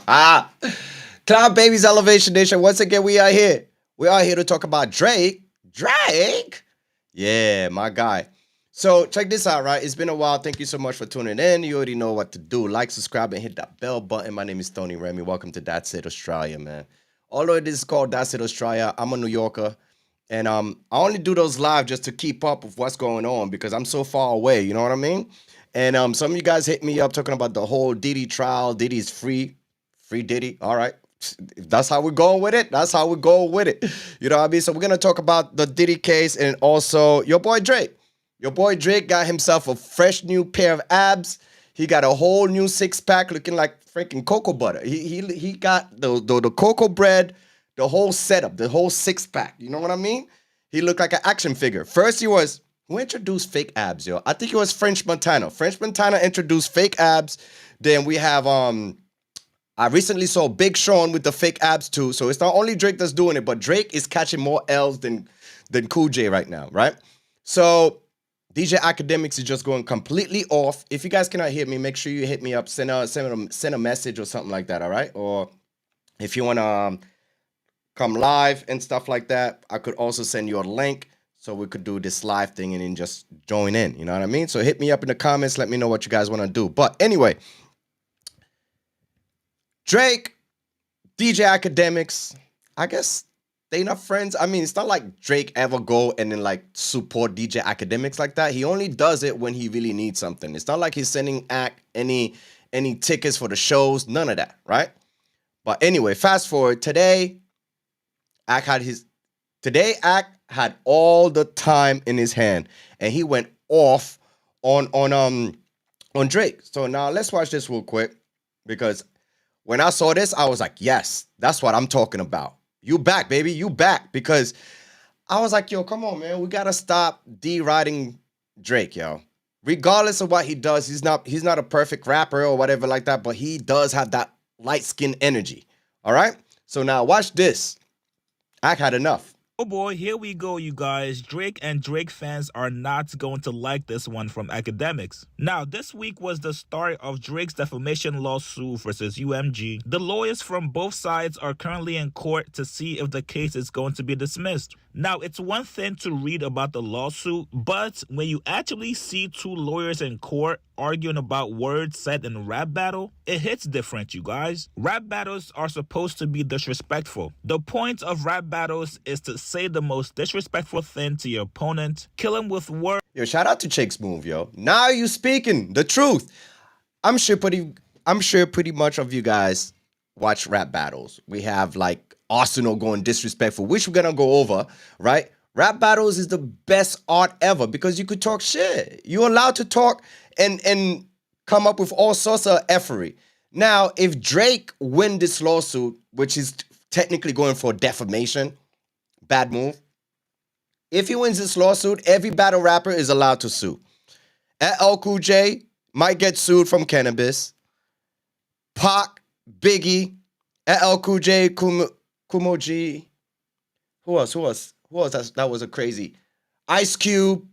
Cloud Babies Elevation Nation. Once again, we are here. We are here to talk about Drake. Drake? Yeah, my guy. So check this out, right? It's been a while. Thank you so much for tuning in. You already know what to do. Like, subscribe, and hit that bell button. My name is Tony Remy. Welcome to That's It Australia, man. Although this is called That's It Australia, I'm a New Yorker. And I only do those live just to keep up with what's going on because I'm so far away, you know what I mean? And some of you guys hit me up talking about the whole Diddy trial. Diddy's free. Free Diddy. All right. If that's how we're going with it, that's how we're going with it. You know what I mean? So we're going to talk about the Diddy case and also your boy Drake. Your boy Drake got himself a fresh new pair of abs. He got a whole new six-pack looking like freaking cocoa butter. He got the cocoa bread, the whole setup, the whole six-pack. You know what I mean? He looked like an action figure. First who introduced fake abs, yo? I think it was French Montana. French Montana introduced fake abs. Then we have I recently saw Big Sean with the fake abs too. So it's not only Drake that's doing it, but Drake is catching more L's than Cool J right now, right? So DJ Akademiks is just going completely off. If you guys cannot hear me, make sure you hit me up, send a message or something like that, all right? Or if you want to come live and stuff like that, I could also send you a link so we could do this live thing and then just join in, you know what I mean? So hit me up in the comments, let me know what you guys want to do. But anyway, Drake, DJ Akademiks, I guess they not friends. I mean, it's not like Drake ever go and then like support DJ Akademiks like that. He only does it when he really needs something. It's not like he's sending Ak any tickets for the shows, none of that, right? But anyway, fast forward. Today, Ak had all the time in his hand and he went off on Drake. So now let's watch this real quick because when I saw this, I was like, yes, that's what I'm talking about. You back, baby. You back. Because I was like, yo, come on, man. We got to stop deriding Drake, yo. Regardless of what he does, he's not a perfect rapper or whatever like that, but he does have that light-skinned energy. All right? So now watch this. I had enough. Oh boy, here we go, you guys. Drake and Drake fans are not going to like this one from Akademiks. Now, this week was the start of Drake's defamation lawsuit versus UMG. The lawyers from both sides are currently in court to see if the case is going to be dismissed. Now, it's one thing to read about the lawsuit, but when you actually see two lawyers in court arguing about words said in a rap battle, it hits different, you guys. Rap battles are supposed to be disrespectful. The point of rap battles is to say the most disrespectful thing to your opponent, kill him with words. Yo, shout out to Chick's Move, yo. Now you speaking the truth. I'm sure pretty much of you guys watch rap battles. We have like Arsenal going disrespectful, which we're gonna go over, right? Rap battles is the best art ever because you could talk shit. You're allowed to talk and come up with all sorts of effery. Now, if Drake win this lawsuit, which is technically going for defamation, bad move. If he wins this lawsuit, every battle rapper is allowed to sue. LL Cool J might get sued from cannabis. Pac, Biggie, LL Cool J, Kumo G. Who else? That was a crazy. Ice Cube.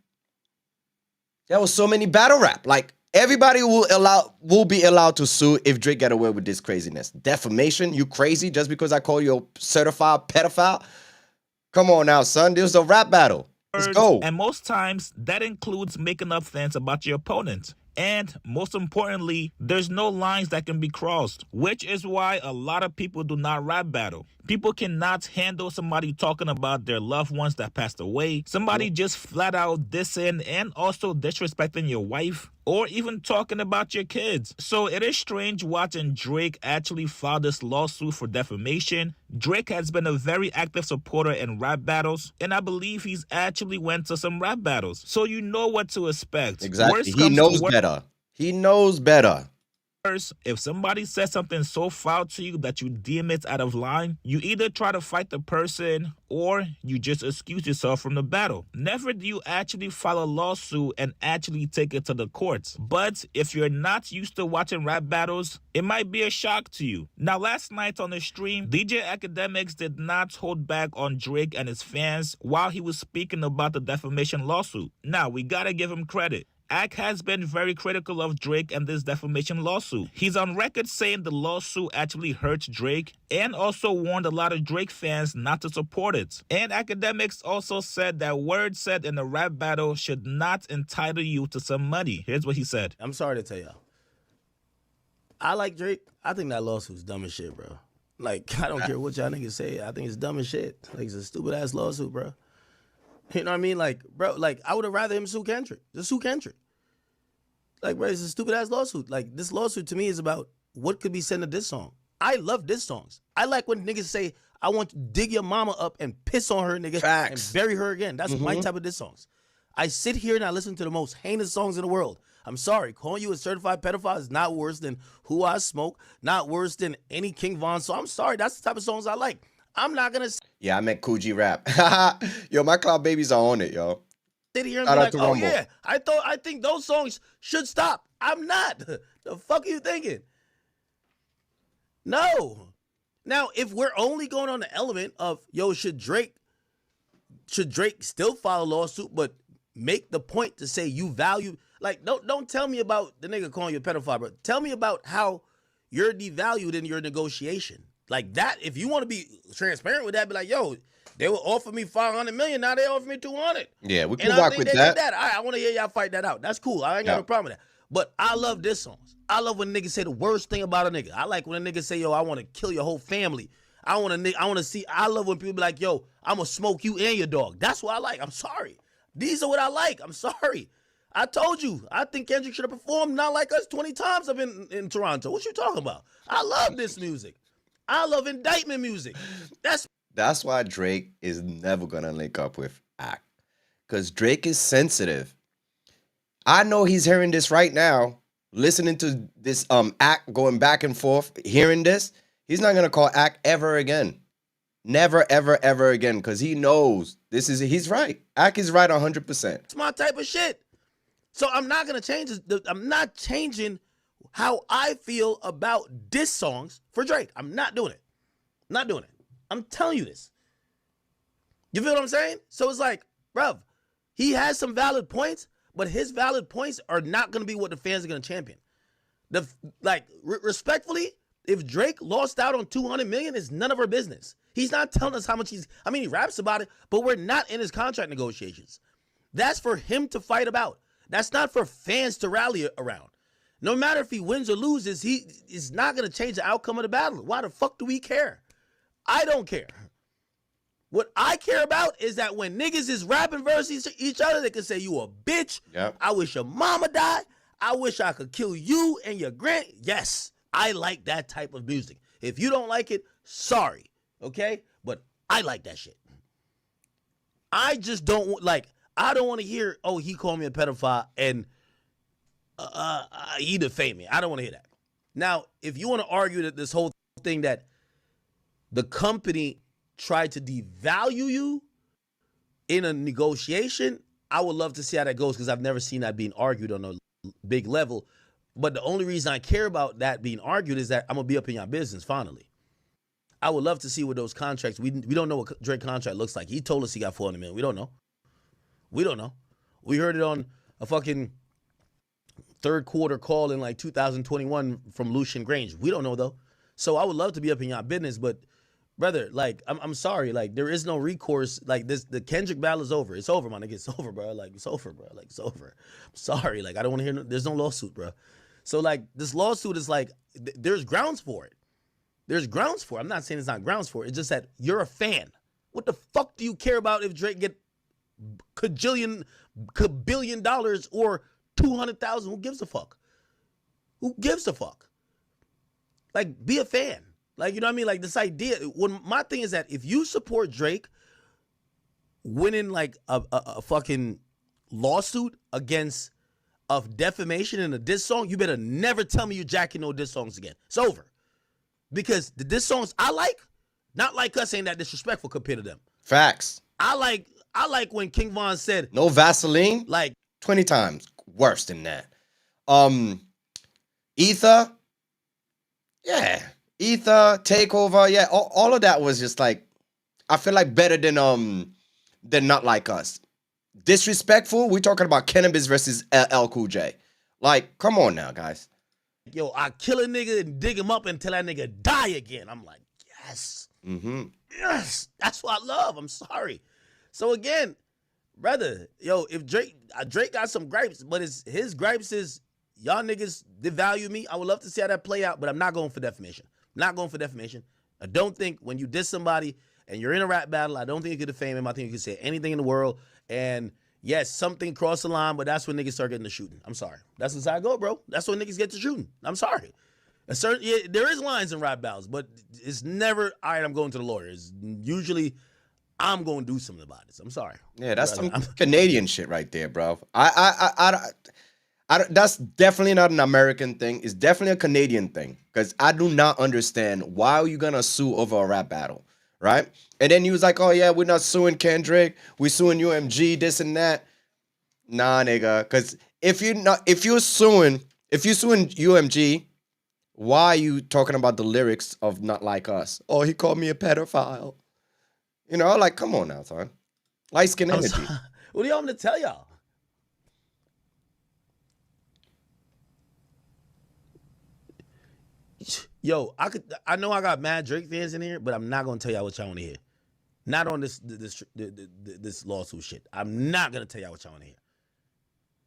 There was so many battle rap. Like everybody will be allowed to sue if Drake get away with this craziness. Defamation? You crazy? Just because I call you a certified pedophile? Come on now, son. This is a rap battle. Let's go. And most times that includes making up things about your opponent. And most importantly, there's no lines that can be crossed, which is why a lot of people do not rap battle. People cannot handle somebody talking about their loved ones that passed away, somebody just flat out dissing and also disrespecting your wife, or even talking about your kids. So it is strange watching Drake actually file this lawsuit for defamation. Drake has been a very active supporter in rap battles, and I believe he's actually went to some rap battles. So you know what to expect. Exactly. He knows better. He knows better. If somebody says something so foul to you that you deem it out of line, you either try to fight the person or you just excuse yourself from the battle. Never do you actually file a lawsuit and actually take it to the courts. But if you're not used to watching rap battles, it might be a shock to you. Now, last night on the stream, DJ Akademiks did not hold back on Drake and his fans while he was speaking about the defamation lawsuit. Now, we gotta give him credit. Ak has been very critical of Drake and this defamation lawsuit. He's on record saying the lawsuit actually hurts Drake and also warned a lot of Drake fans not to support it. And Akademiks also said that words said in a rap battle should not entitle you to some money. Here's what he said. I'm sorry to tell y'all. I like Drake. I think that lawsuit's dumb as shit, bro. Like, I don't care what y'all niggas say. I think it's dumb as shit. Like, it's a stupid-ass lawsuit, bro. You know what I mean? Like, bro, like, I would have rather him sue Kendrick. Just sue Kendrick. Like, bro, it's a stupid-ass lawsuit. Like, this lawsuit to me is about what could be said in this song. I love diss songs. I like when niggas say, I want to dig your mama up and piss on her, nigga, Facts. and bury her again. That's my type of diss songs. I sit here and I listen to the most heinous songs in the world. I'm sorry, calling you a certified pedophile is not worse than Who I Smoke, not worse than any King Von. So I'm sorry, that's the type of songs I like. I'm not gonna Yeah, I meant Coogee rap. Yo, my cloud babies are on it, yo. sit here and Shout be out like, to oh Rumble. yeah, I think those songs should stop. I'm not. The fuck are you thinking? No. Now, if we're only going on the element of, yo, should Drake still file a lawsuit, but make the point to say you value, like, don't tell me about the nigga calling you a pedophile, bro. Tell me about how you're devalued in your negotiation. Like that, if you want to be transparent with that, be like, yo, they will offer me $500 million, now they offer me $200. Yeah, we can And I rock think with they that. did that. All right, I want to hear y'all fight that out. That's cool. I ain't got Yeah. no problem with that. But I love diss songs. I love when niggas say the worst thing about a nigga. I like when a nigga say, yo, I want to kill your whole family. I want to see. I love when people be like, yo, I'm going to smoke you and your dog. That's what I like. I'm sorry. These are what I like. I'm sorry. I told you. I think Kendrick should have performed Not Like Us 20 times up in Toronto. What you talking about? I love this music. I love indictment music. That's why Drake is never gonna link up with Ak. Because Drake is sensitive. I know he's hearing this right now, listening to this Ak going back and forth, hearing this. He's not gonna call Ak ever again. Never, ever, ever again. Because he knows he's right. Ak is right 100%. It's my type of shit. So I'm not gonna change this. I'm not changing how I feel about diss songs for Drake. I'm not doing it. Not doing it. I'm telling you this. You feel what I'm saying? So it's like, bruv, he has some valid points, but his valid points are not gonna be what the fans are gonna champion. Respectfully, if Drake lost out on $200 million, it's none of our business. He's not telling us how much he raps about it, but we're not in his contract negotiations. That's for him to fight about. That's not for fans to rally around. No matter if he wins or loses, he is not going to change the outcome of the battle. Why the fuck do we care? I don't care. What I care about is that when niggas is rapping versus each other, they can say, you a bitch. Yep. I wish your mama died. I wish I could kill you and your grand. Yes, I like that type of music. If you don't like it, sorry. Okay? But I like that shit. I just don't like, I don't want to hear, oh, he called me a pedophile and he defamed me. I don't want to hear that. Now, if you want to argue that this whole thing that the company tried to devalue you in a negotiation, I would love to see how that goes because I've never seen that being argued on a big level. But the only reason I care about that being argued is that I'm going to be up in your business finally. I would love to see what those contracts, we don't know what Drake contract looks like. He told us he got $400 million. We don't know. We heard it on a fucking third quarter call in like 2021 from Lucian Grange. We don't know though. So I would love to be up in your business, but brother, like I'm sorry, like there is no recourse. Like this, the Kendrick battle is over. It's over, my nigga. It's over, bro. Like it's over, bro. Like it's over. I'm sorry, like I don't want to hear. There's no lawsuit, bro. So like this lawsuit is like there's grounds for it. There's grounds for it. I'm not saying it's not grounds for it. It's just that you're a fan. What the fuck do you care about if Drake get $1 billion or 200,000? Who gives a fuck? Who gives a fuck? Like, be a fan. Like, you know what I mean? Like, this idea, when my thing is that if you support Drake winning, like, a fucking lawsuit against of defamation in a diss song, you better never tell me you're jacking no diss songs again. It's over. Because the diss songs I like, Not Like Us ain't that disrespectful compared to them. Facts. I like when King Von said, No Vaseline, like, 20 times worse than that. Ether, yeah. Ether, Takeover, yeah. All of that was just like, I feel like better than Not Like Us. disrespectful, we're talking about Cannabis versus LL Cool J. Like, come on now, guys. Yo, I kill a nigga and dig him up until that nigga die again. I'm like, yes. Mm-hmm. Yes. That's what I love. I'm sorry. So again, brother, yo, if Drake got some gripes, but his gripes is y'all niggas devalue me. I would love to see how that play out, but I'm not going for defamation. Not going for defamation. I don't think when you diss somebody and you're in a rap battle, I don't think you could defame him. I think you could say anything in the world. And yes, something crossed the line, but that's when niggas start getting to shooting. I'm sorry. That's just how I go, bro. That's when niggas get to shooting. I'm sorry. There is lines in rap battles, but it's never, all right, I'm going to the lawyer. It's usually, I'm going to do something about it. So I'm sorry. Yeah, that's some Canadian shit right there, bro. That's definitely not an American thing. It's definitely a Canadian thing. Because I do not understand why are you gonna sue over a rap battle, right? And then he was like, "Oh yeah, we're not suing Kendrick. We're suing UMG, this and that." Nah, nigga. Because if you're suing UMG, why are you talking about the lyrics of "Not Like Us"? Oh, he called me a pedophile. You know, like, come on now, son. Light skin energy. What do y'all want me to tell y'all? Yo, I know I got mad Drake fans in here, but I'm not gonna tell y'all what y'all want to hear. Not on this lawsuit shit. I'm not gonna tell y'all what y'all want to hear.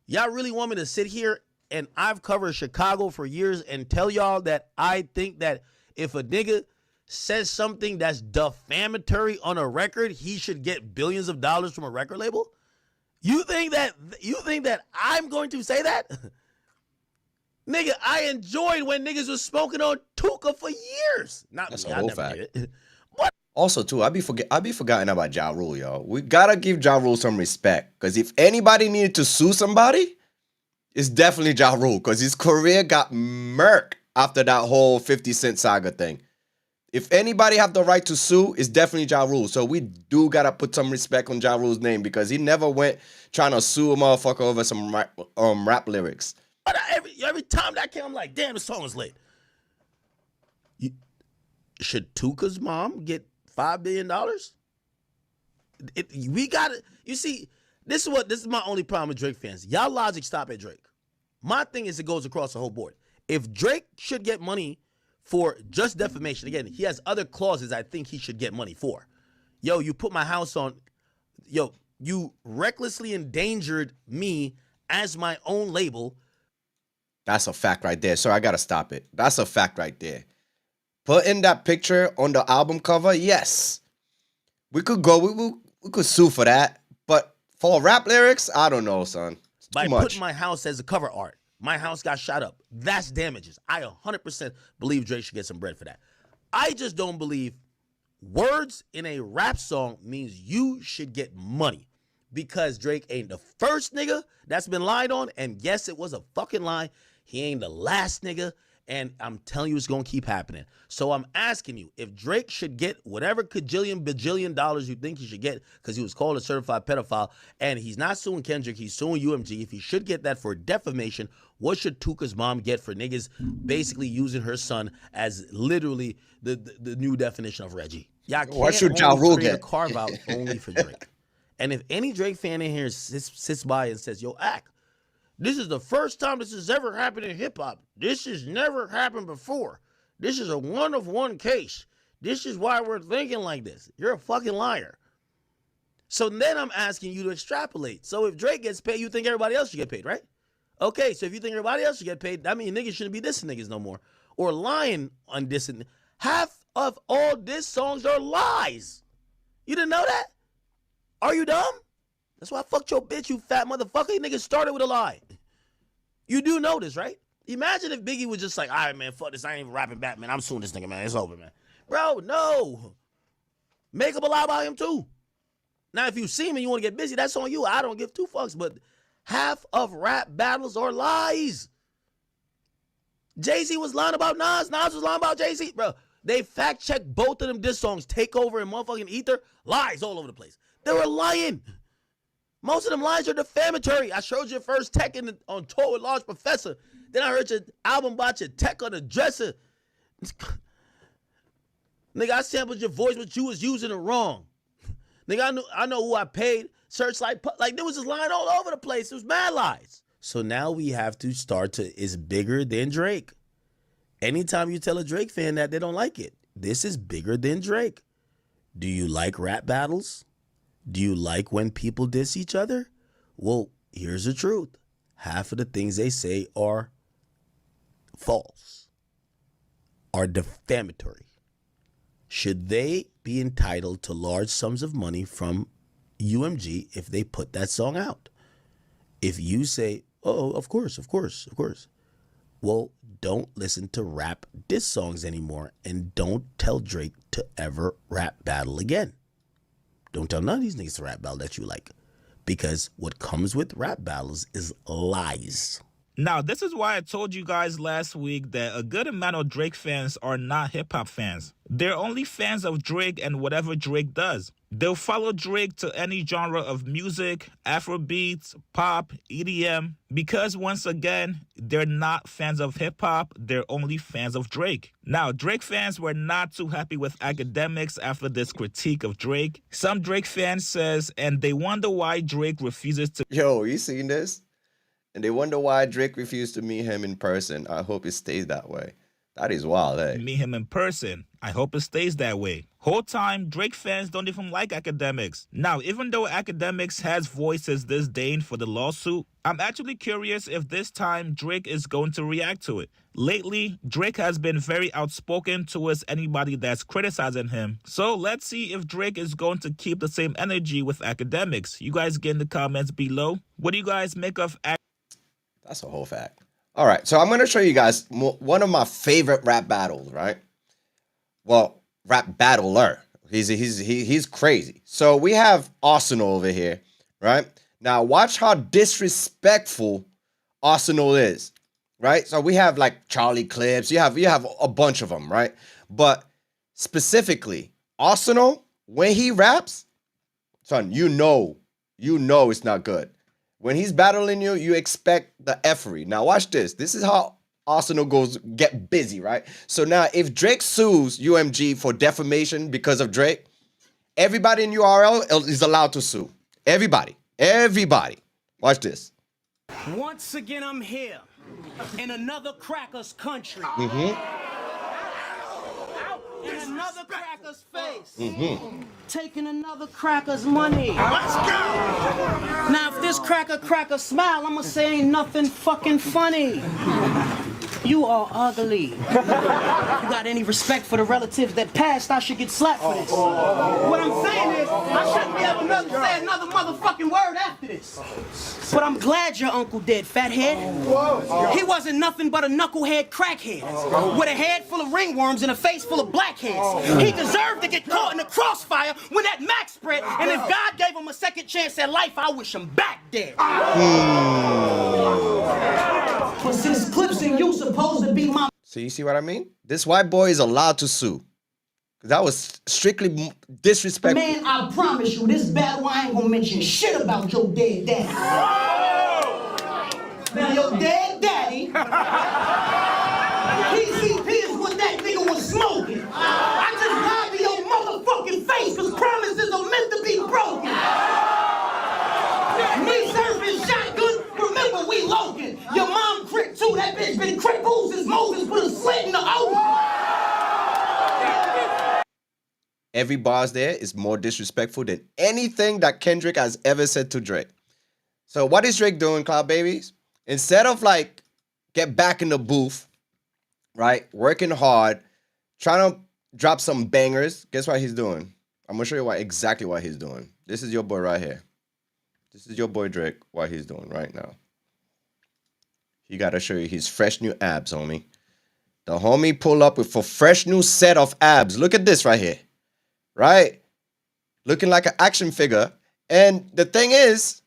Y'all really want me to sit here and I've covered Chicago for years and tell y'all that I think that if a nigga says something that's defamatory on a record, he should get billions of dollars from a record label? You think that I'm going to say that? Nigga, I enjoyed when niggas was smoking on Tuka for years. That's a whole fact. But also, too, I be forgetting about Ja Rule, yo. We gotta give Ja Rule some respect. Because if anybody needed to sue somebody, it's definitely Ja Rule. Because his career got murked after that whole 50 Cent saga thing. If anybody have the right to sue, it's definitely Ja Rule. So we do gotta put some respect on Ja Rule's name. Because he never went trying to sue a motherfucker over some rap lyrics. But every time that came, I'm like, damn, the song is lit. Should Tuka's mom get $5 billion? We got it. You see, this is my only problem with Drake fans. Y'all logic stop at Drake. My thing is it goes across the whole board. If Drake should get money for just defamation, again, he has other clauses I think he should get money for. Yo, you put my house on, yo, you recklessly endangered me as my own label. That's a fact right there. So I gotta stop it. That's a fact right there. Put in that picture on the album cover. Yes, we could go. We could sue for that. But for rap lyrics, I don't know, son. It's by too much. Putting my house as a cover art, my house got shot up. That's damages. I 100% believe Drake should get some bread for that. I just don't believe words in a rap song means you should get money. Because Drake ain't the first nigga that's been lied on. And yes, it was a fucking lie. He ain't the last nigga. And I'm telling you, it's going to keep happening. So I'm asking you, if Drake should get whatever bajillion dollars you think he should get because he was called a certified pedophile, and he's not suing Kendrick, he's suing UMG. If he should get that for defamation, what should Tuka's mom get for niggas basically using her son as literally the new definition of Reggie? Y'all can't what should Ja Rule get? A carve out only for Drake. And if any Drake fan in here sits by and says, yo, Ak, this is the first time this has ever happened in hip-hop. This has never happened before. This is a one-of-one case. This is why we're thinking like this. You're a fucking liar. So then I'm asking you to extrapolate. So if Drake gets paid, you think everybody else should get paid, right? Okay, so if you think everybody else should get paid, that means niggas shouldn't be dissing niggas no more. Or lying on dissing. Half of all diss songs are lies. You didn't know that? Are you dumb? That's why I fucked your bitch, you fat motherfucker. You niggas started with a lie. You do know this, right? Imagine if Biggie was just like, all right, man, fuck this. I ain't even rapping back, man. I'm suing this nigga, man. It's over, man. Bro, no. Make up a lie about him, too. Now, if you see me, you want to get busy, that's on you. I don't give two fucks. But half of rap battles are lies. Jay-Z was lying about Nas. Nas was lying about Jay-Z. Bro, they fact-checked both of them diss songs. Takeover and motherfucking Ether. Lies all over the place. They were lying. Most of them lines are defamatory. I showed you first tech on tour with Large Professor. Then I heard your album about your tech on the dresser. Nigga, I sampled your voice, but you was using it wrong. Nigga, I know who I paid. Search like there was just lying all over the place. It was mad lies. So now we have to start to, it's bigger than Drake. Anytime you tell a Drake fan that, they don't like it. This is bigger than Drake. Do you like rap battles? Do you like when people diss each other? Well, here's the truth. Half of the things they say are false, are defamatory. Should they be entitled to large sums of money from UMG if they put that song out? If you say, oh, of course. Well, don't listen to rap diss songs anymore, and don't tell Drake to ever rap battle again. Don't tell none of these niggas to rap battle that you like, because what comes with rap battles is lies. Now, this is why I told you guys last week that a good amount of Drake fans are not hip-hop fans. They're only fans of Drake and whatever Drake does. They'll follow Drake to any genre of music, Afrobeats, pop, EDM, because once again, they're not fans of hip-hop, they're only fans of Drake. Now, Drake fans were not too happy with Akademiks after this critique of Drake. Some Drake fans says, and they wonder why Drake refuses to... Yo, you seen this? And they wonder why Drake refused to meet him in person. I hope it stays that way. That is wild, eh? meet him in person. I hope it stays that way. Whole time, Drake fans don't even like Akademiks. Now, even though Akademiks has voiced his disdain for the lawsuit, I'm actually curious if this time Drake is going to react to it. Lately, Drake has been very outspoken towards anybody that's criticizing him. So let's see if Drake is going to keep the same energy with Akademiks. You guys get in the comments below. What do you guys make of That's a whole fact. All right, so I'm going to show you guys one of my favorite rap battles, right? Well, rap battler. He's crazy. So we have Arsenal over here, right? Now watch how disrespectful Arsenal is, right? So we have like Charlie clips. You have a bunch of them, right? But specifically, Arsenal, when he raps, son, you know it's not good. When he's battling you, you expect the effery. Now watch this. This is how Arsenal get busy, right? So now if Drake sues UMG for defamation because of Drake, everybody in URL is allowed to sue. Everybody. Watch this. Once again, I'm here in another cracker's country. In another cracker's face. Taking another cracker's money. Let's go! Now, if this cracker smile, I'ma say ain't nothing fucking funny. You are ugly. You got any respect for the relatives that passed, I should get slapped for this. What I'm saying is, I shouldn't be able to say another motherfucking word after this. But I'm glad your uncle dead, fathead. He wasn't nothing but a knucklehead crackhead with a head full of ringworms and a face full of blackheads. He deserved to get caught in the crossfire when that Mac spread, and if God gave him a second chance at life, I wish him back dead. But since Clips and you supposed to be my... So you see what I mean? This white boy is allowed to sue. That was strictly disrespectful. Man, I promise you, this battle I ain't gonna mention shit about your dead daddy. Now your dead daddy, PCP is what that nigga was smoking. I just lied to your motherfucking face because promises are meant to be broken. Me serving shotgun, remember we Logan. Your mom crick too, that bitch been crippled since Moses put a slit in the ocean. Every bars there is more disrespectful than anything that Kendrick has ever said to Drake. So what is Drake doing, Cloud Babies? Instead of like get back in the booth, right? Working hard, trying to drop some bangers. Guess what he's doing? I'm gonna show you exactly what he's doing. This is your boy right here. This is your boy Drake, what he's doing right now. He gotta show you his fresh new abs, homie. The homie pull up with a fresh new set of abs. Look at this right here. Right? Looking like an action figure. And the thing is,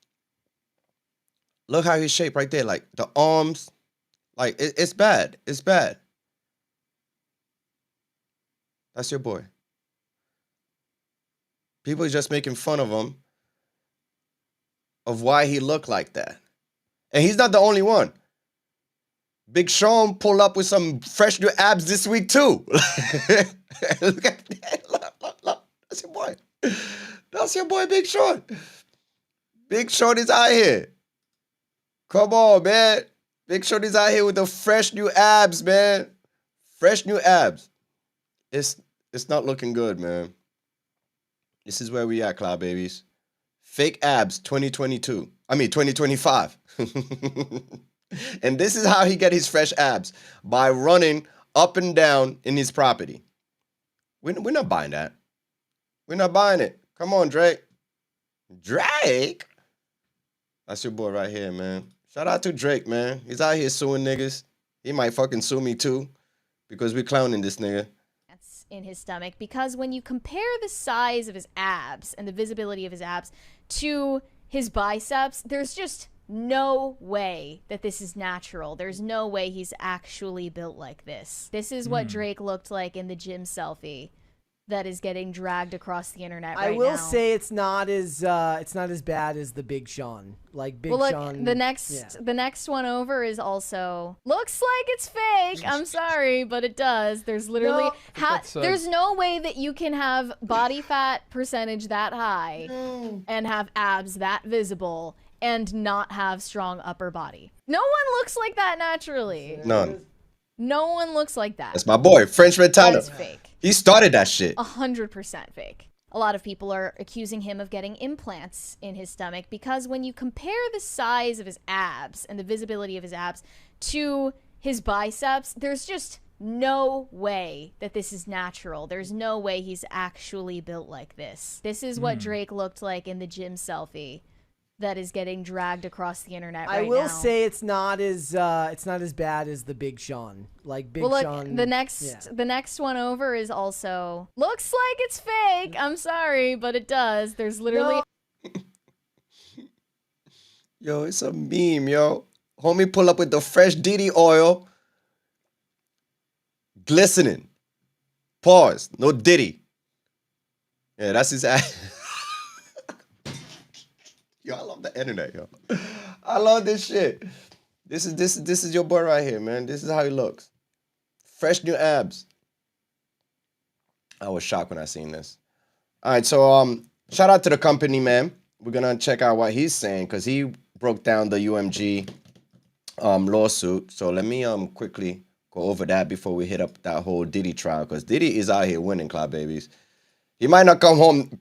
look how he's shaped right there. Like the arms. Like it's bad. It's bad. That's your boy. People are just making fun of him. Of why he looked like that. And he's not the only one. Big Sean pulled up with some fresh new abs this week too. Look at that. Look. That's your boy. That's your boy Big Short. Big Short is out here. Come on, man. Big Short is out here with the fresh new abs, man. Fresh new abs. It's not looking good, man. This is where we at, Cloud Babies. Fake abs 2022. I mean 2025. And this is how he get his fresh abs. By running up and down in his property. We're not buying that. We're not buying it. Come on, Drake. Drake? That's your boy right here, man. Shout out to Drake, man. He's out here suing niggas. He might fucking sue me too. Because we clowning this nigga. In his stomach, because when you compare the size of his abs and the visibility of his abs to his biceps, there's just no way that this is natural. There's no way he's actually built like this. This is what Drake looked like in the gym selfie that is getting dragged across the internet right now. I will say it's not as bad as the Big Sean. Like Big Sean. The next one over is also looks like it's fake. I'm sorry, but it does. There's literally there's no way that you can have body fat percentage that high and have abs that visible and not have strong upper body. No one looks like that naturally. None. No one looks like that. That's my boy, French Red That Tyler. is fake. He started that shit. 100% fake. A lot of people are accusing him of getting implants in his stomach because when you compare the size of his abs and the visibility of his abs to his biceps, there's just no way that this is natural. There's no way he's actually built like this. This is what Drake looked like in the gym selfie that is getting dragged across the internet right now. I will say it's not as bad as the Big Sean. Like Big Sean. The next one over is also looks like it's fake. I'm sorry, but it does. There's literally Yo, it's a meme, yo. Homie pull up with the fresh DD oil. Glistening. Pause. No Diddy. Yeah, that's his ass. Yo, I love the internet, yo. I love this shit. This is your boy right here, man. This is how he looks. Fresh new abs. I was shocked when I seen this. All right, so shout out to the company, man. We're gonna check out what he's saying because he broke down the UMG lawsuit. So let me quickly go over that before we hit up that whole Diddy trial because Diddy is out here winning, Cloud Babies. He might not come home.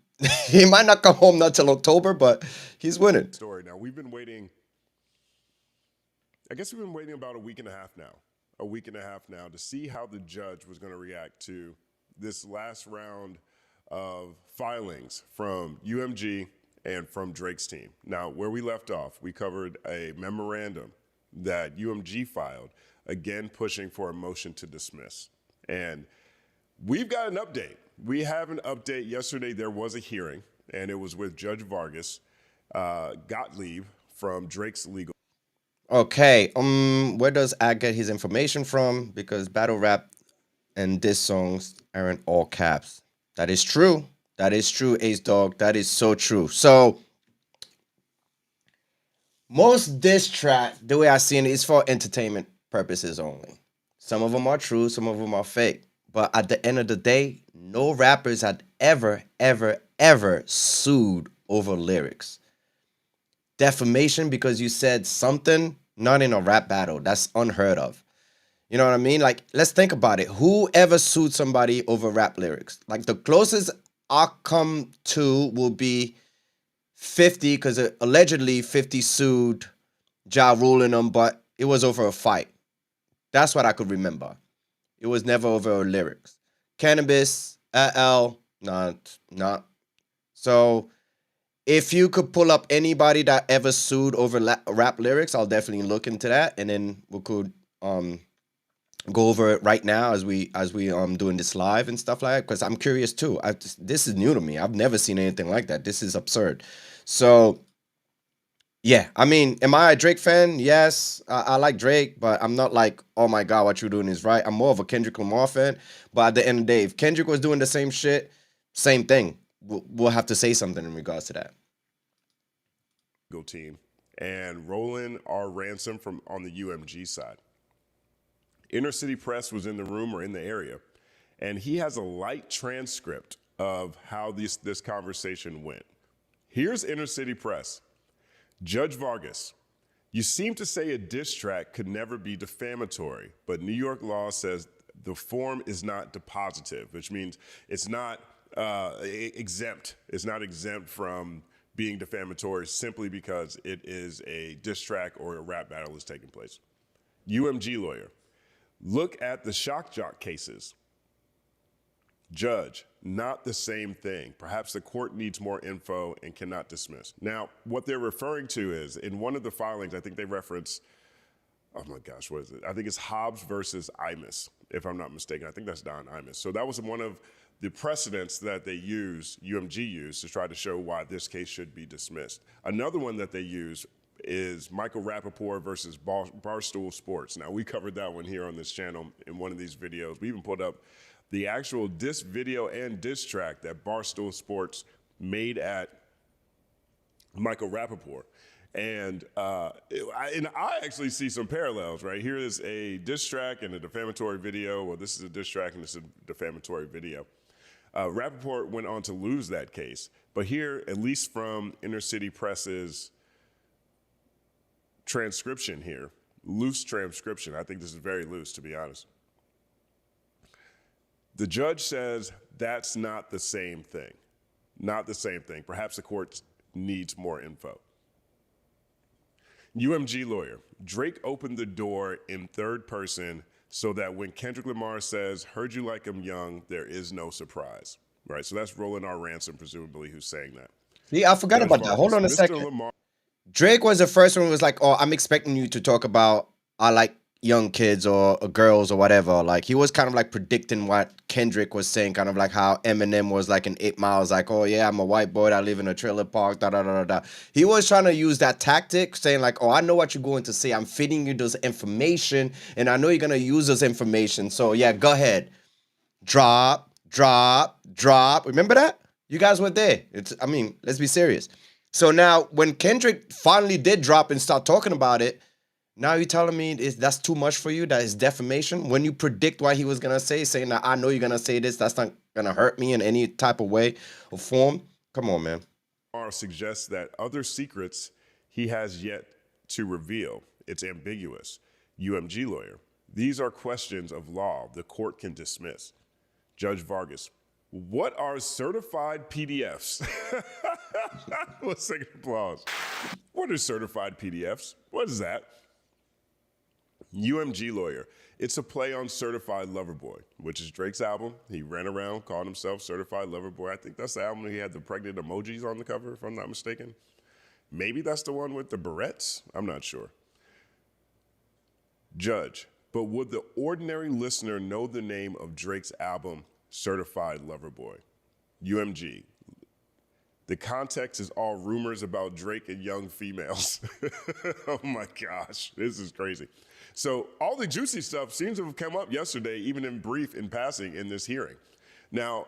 He might not come home not till October, but he's winning. Story. Now we've been waiting. I guess we've been waiting about a week and a half now to see how the judge was going to react to this last round of filings from UMG and from Drake's team. Now, where we left off, we covered a memorandum that UMG filed, again pushing for a motion to dismiss. And we've got an update. We have an update. Yesterday, there was a hearing, and it was with Judge Vargas Gottlieb from Drake's legal. Okay, where does Ak get his information from? Because battle rap and diss songs are in all caps. That is true. That is true, Ace Dog. That is so true. So, most diss track, the way I see it, is for entertainment purposes only. Some of them are true, some of them are fake. But at the end of the day, no rappers had ever sued over lyrics. Defamation because you said something, not in a rap battle. That's unheard of. You know what I mean? Like, let's think about it. Who ever sued somebody over rap lyrics? Like, the closest I'll come to will be 50, because allegedly 50 sued Ja Rule in them, but it was over a fight. That's what I could remember. It was never over lyrics. Cannabis, not. So if you could pull up anybody that ever sued over rap lyrics, I'll definitely look into that, and then we could go over it right now as we doing this live and stuff like that, because I'm curious too. This is new to me. I've never seen anything like that. This is absurd. So yeah, I mean, am I a Drake fan? Yes, I like Drake, but I'm not like, oh my God, what you're doing is right. I'm more of a Kendrick Lamar fan. But at the end of the day, if Kendrick was doing the same shit, same thing. We'll have to say something in regards to that. Legal team and Roland R. Ransom from on the UMG side. Inner City Press was in the room or in the area, and he has a light transcript of how this conversation went. Here's Inner City Press. Judge Vargas, you seem to say a diss track could never be defamatory, but New York law says the form is not depositive, which means it's not exempt. It's not exempt from being defamatory simply because it is a diss track or a rap battle is taking place. UMG Lawyer, look at the shock jock cases. Judge, not the same thing. Perhaps the court needs more info and cannot dismiss. Now, what they're referring to is, in one of the filings, I think they reference, oh my gosh, what is it? I think it's Hobbs versus Imus, if I'm not mistaken. I think that's Don Imus. So that was one of the precedents that they UMG used to try to show why this case should be dismissed. Another one that they use is Michael Rappaport versus Barstool Sports. Now, we covered that one here on this channel in one of these videos. We even put up the actual diss video and diss track that Barstool Sports made at Michael Rappaport. And I actually see some parallels, right? Here is a diss track and a defamatory video. Well, this is a diss track and this is a defamatory video. Rappaport went on to lose that case. But here, at least from Inner City Press's transcription here, loose transcription, I think this is very loose, to be honest. The judge says that's not the same thing. Not the same thing. Perhaps the court needs more info. UMG Lawyer, Drake opened the door in third person so that when Kendrick Lamar says, heard you like I'm young, there is no surprise. Right, so that's Roland R. Ransom, presumably, who's saying that. Yeah, I forgot about that. Hold on a second. Lamar. Drake was the first one who was like, oh, I'm expecting you to talk about I like young kids or girls or whatever. Like, he was kind of like predicting what Kendrick was saying, kind of like how Eminem was like in 8 Miles, like, oh yeah, I'm a white boy that live in a trailer park, da da da da da. He was trying to use that tactic, saying like, oh, I know what you're going to say. I'm feeding you those information, and I know you're gonna use those information. So yeah, go ahead. Drop. Remember that? You guys were there. I mean, let's be serious. So now when Kendrick finally did drop and start talking about it, now you're telling me that's too much for you? That is defamation? When you predict what he was going to say, saying that I know you're going to say this, that's not going to hurt me in any type of way or form? Come on, man. Suggests that other secrets he has yet to reveal. It's ambiguous. UMG Lawyer, these are questions of law the court can dismiss. Judge Vargas, what are certified PDFs? Let's take an applause. What are certified PDFs? What is that? UMG Lawyer, it's a play on Certified Lover Boy, which is Drake's album. He ran around, called himself Certified Lover Boy. I think that's the album he had the pregnant emojis on the cover, if I'm not mistaken. Maybe that's the one with the barrettes. I'm not sure. Judge, but would the ordinary listener know the name of Drake's album, Certified Lover Boy? UMG, the context is all rumors about Drake and young females. Oh my gosh, this is crazy. So all the juicy stuff seems to have come up yesterday, even in brief, in passing, in this hearing. Now,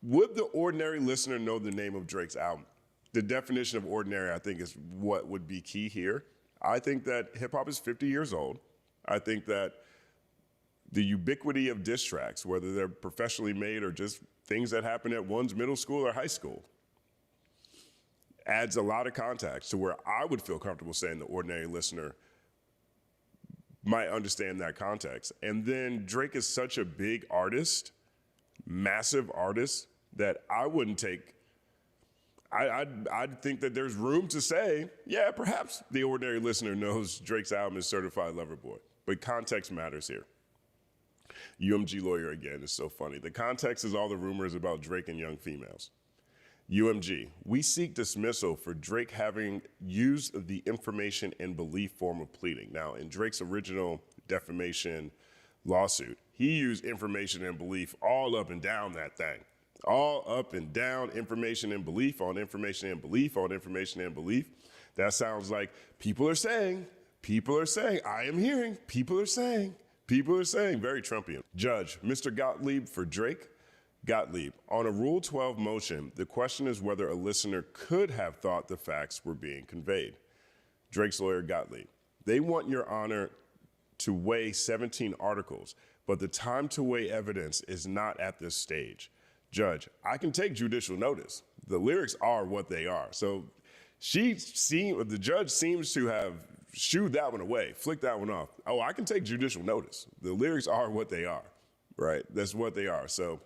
would the ordinary listener know the name of Drake's album? The definition of ordinary, I think, is what would be key here. I think that hip-hop is 50 years old. I think that the ubiquity of diss tracks, whether they're professionally made or just things that happen at one's middle school or high school, adds a lot of context to where I would feel comfortable saying the ordinary listener might understand that context. And then Drake is such a big artist, massive artist, that I wouldn't take, I'd think that there's room to say, yeah, perhaps the ordinary listener knows Drake's album is Certified Lover Boy, but context matters here. UMG Lawyer again is so funny. The context is all the rumors about Drake and young females. UMG, we seek dismissal for Drake having used the information and belief form of pleading. Now, in Drake's original defamation lawsuit, he used information and belief all up and down that thing. All up and down, information and belief on information and belief on information and belief. That sounds like people are saying, I am hearing, people are saying, very Trumpian. Judge, Mr. Gottlieb for Drake. Gottlieb, on a Rule 12 motion, the question is whether a listener could have thought the facts were being conveyed. Drake's lawyer, Gottlieb, they want your honor to weigh 17 articles, but the time to weigh evidence is not at this stage. Judge, I can take judicial notice. The lyrics are what they are. So the judge seems to have shooed that one away, flicked that one off. Oh, I can take judicial notice. The lyrics are what they are, right? That's what they are. So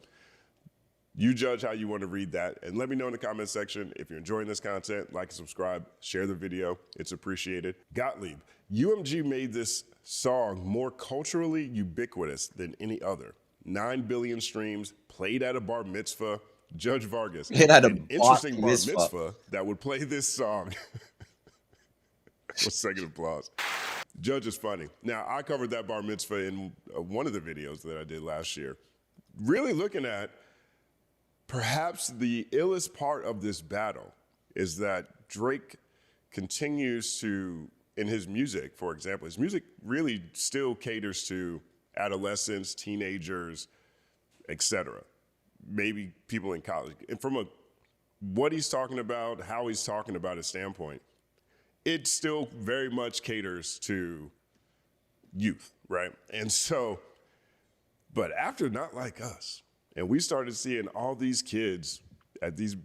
you judge how you want to read that. And let me know in the comment section if you're enjoying this content. Like and subscribe, share the video. It's appreciated. Gottlieb, UMG made this song more culturally ubiquitous than any other. 9 billion streams, played at a bar mitzvah. Judge Vargas, Played at a an interesting bar mitzvah. mitzvah that would play this song. Well, second applause. Judge is funny. Now, I covered that bar mitzvah in one of the videos that I did last year. Really looking at perhaps the illest part of this battle is that Drake continues to, in his music, for example, his music really still caters to adolescents, teenagers, etc. Maybe people in college. And from what he's talking about, how he's talking about his standpoint, it still very much caters to youth, right? And so, but after Not Like Us, and we started seeing all these kids at these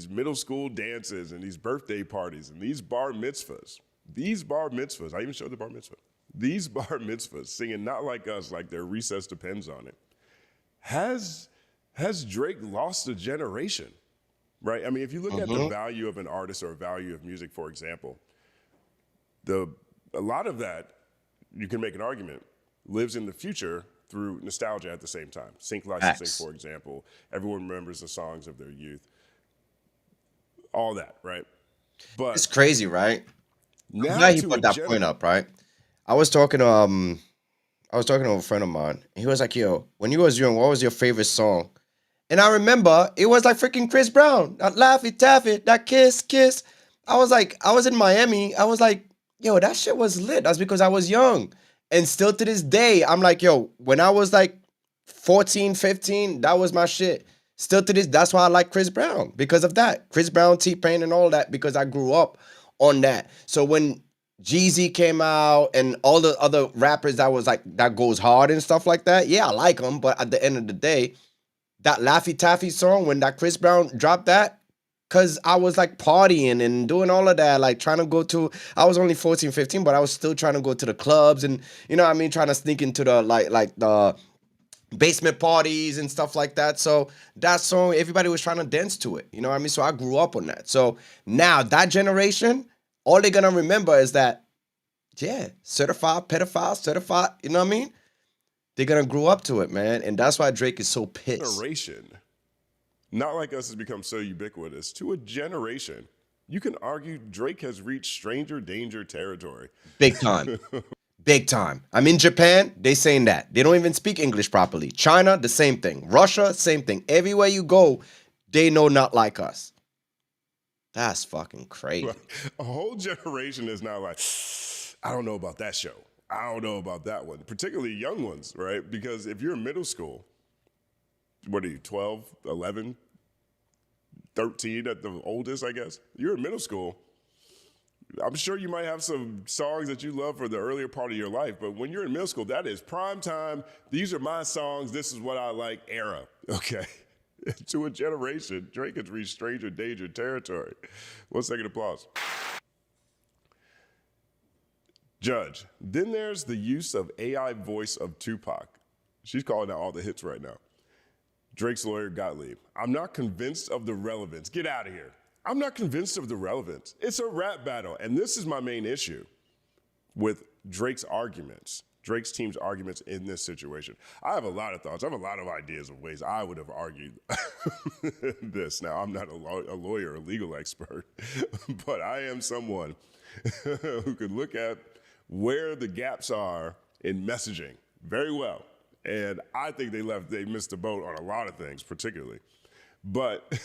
middle school dances and these birthday parties and these bar mitzvahs, I even showed the bar mitzvah, these bar mitzvahs singing Not Like Us like their recess depends on it. Has Drake lost a generation, right? I mean, if you look at the value of an artist or value of music, for example, a lot of that, you can make an argument, lives in the future through nostalgia at the same time. Sync licensing, for example. Everyone remembers the songs of their youth. All that, right? But It's crazy, right? now I'm glad you to put a that gener- point up, right? I was talking to a friend of mine. He was like, "Yo, when you was young, what was your favorite song?" And I remember it was like freaking Chris Brown, that Laffy Taffy, that Kiss Kiss. I was in Miami. I was like, "Yo, that shit was lit." That's because I was young. And still to this day, I'm like, "Yo, when I was like 14, 15, that was my shit." Still to this, that's why I like Chris Brown, because of that. Chris Brown, T-Pain, and all that, because I grew up on that. So when Jeezy came out and all the other rappers that was like, that goes hard and stuff like that, yeah, I like them. But at the end of the day, that Laffy Taffy song, when that Chris Brown dropped that, because I was like partying and doing all of that, like trying to go to, I was only 14, 15, but I was still trying to go to the clubs and, you know what I mean, trying to sneak into the, like the basement parties and stuff like that. So that song, everybody was trying to dance to it. You know what I mean? So I grew up on that. So now that generation, all they're gonna remember is that, yeah, certified pedophile, certified, you know what I mean? They're gonna grow up to it, man. And that's why Drake is so pissed. generation, Not Like Us has become so ubiquitous. To a generation, you can argue Drake has reached stranger danger territory. Big time. Big time. I'm in Japan, they saying that. They don't even speak English properly. China, the same thing. Russia, same thing. Everywhere you go, they know Not Like Us. That's fucking crazy. A whole generation is now like, I don't know about that show. I don't know about that one, particularly young ones, right? Because if you're in middle school, what are you, 12, 11, 13 at the oldest, I guess? You're in middle school. I'm sure you might have some songs that you love for the earlier part of your life, but when you're in middle school, that is prime time. These are my songs. This is what I like era. Okay. To a generation, Drake has reached stranger danger territory. 1 second applause. Judge, then there's the use of AI voice of Tupac. She's calling out all the hits right now. Drake's lawyer, Gottlieb. I'm not convinced of the relevance. Get out of here. I'm not convinced of the relevance. It's a rap battle, and this is my main issue with Drake's arguments, Drake's team's arguments in this situation. I have a lot of thoughts. I have a lot of ideas of ways I would have argued this. Now, I'm not a lawyer or legal expert, but I am someone who can look at where the gaps are in messaging very well. And I think they missed the boat on a lot of things, particularly. But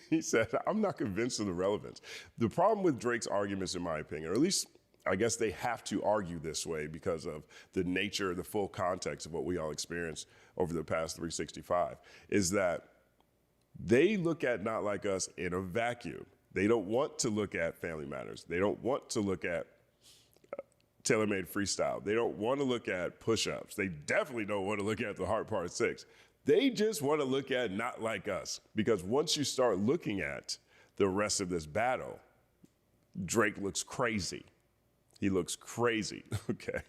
he said, I'm not convinced of the relevance. The problem with Drake's arguments, in my opinion, or at least I guess they have to argue this way because of the nature, the full context of what we all experienced over the past 365, is that they look at Not Like Us in a vacuum. They don't want to look at Family Matters. They don't want to look at Tailor-Made Freestyle. They don't want to look at push-ups. They definitely don't want to look at the Heart Part 6. They just want to look at not like us, because once you start looking at the rest of this battle, Drake looks crazy. He looks crazy, okay?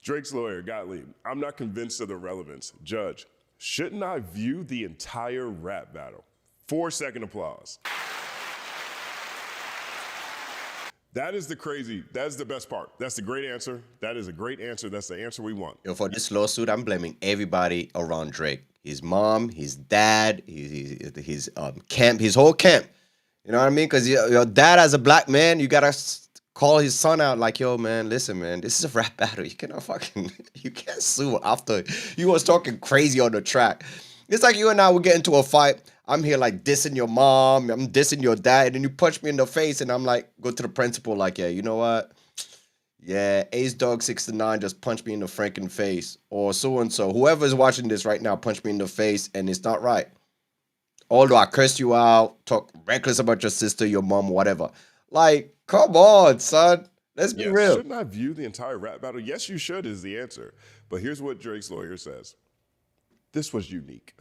Drake's lawyer, Gottlieb, I'm not convinced of the relevance. Judge, shouldn't I view the entire rap battle? 4-second applause. That is the best part. That's the great answer. That is a great answer. That's the answer we want. Yo, for this lawsuit, I'm blaming everybody around Drake. His mom, his dad, his camp, his whole camp. You know what I mean? Because your dad, as a black man, you gotta call his son out like, yo, man, listen, man, this is a rap battle. You can't sue after you was talking crazy on the track. It's like you and I would get into a fight. I'm here like dissing your mom, I'm dissing your dad, and then you punch me in the face, and I'm like, go to the principal, like, yeah, you know what? Yeah, Ace Dog 69 just punched me in the freaking face, or so and so. Whoever is watching this right now punched me in the face, and it's not right. Although I cursed you out, talk reckless about your sister, your mom, whatever. Like, come on, son. Let's be real. Shouldn't I view the entire rap battle? Yes, you should is the answer. But here's what Drake's lawyer says. This was unique.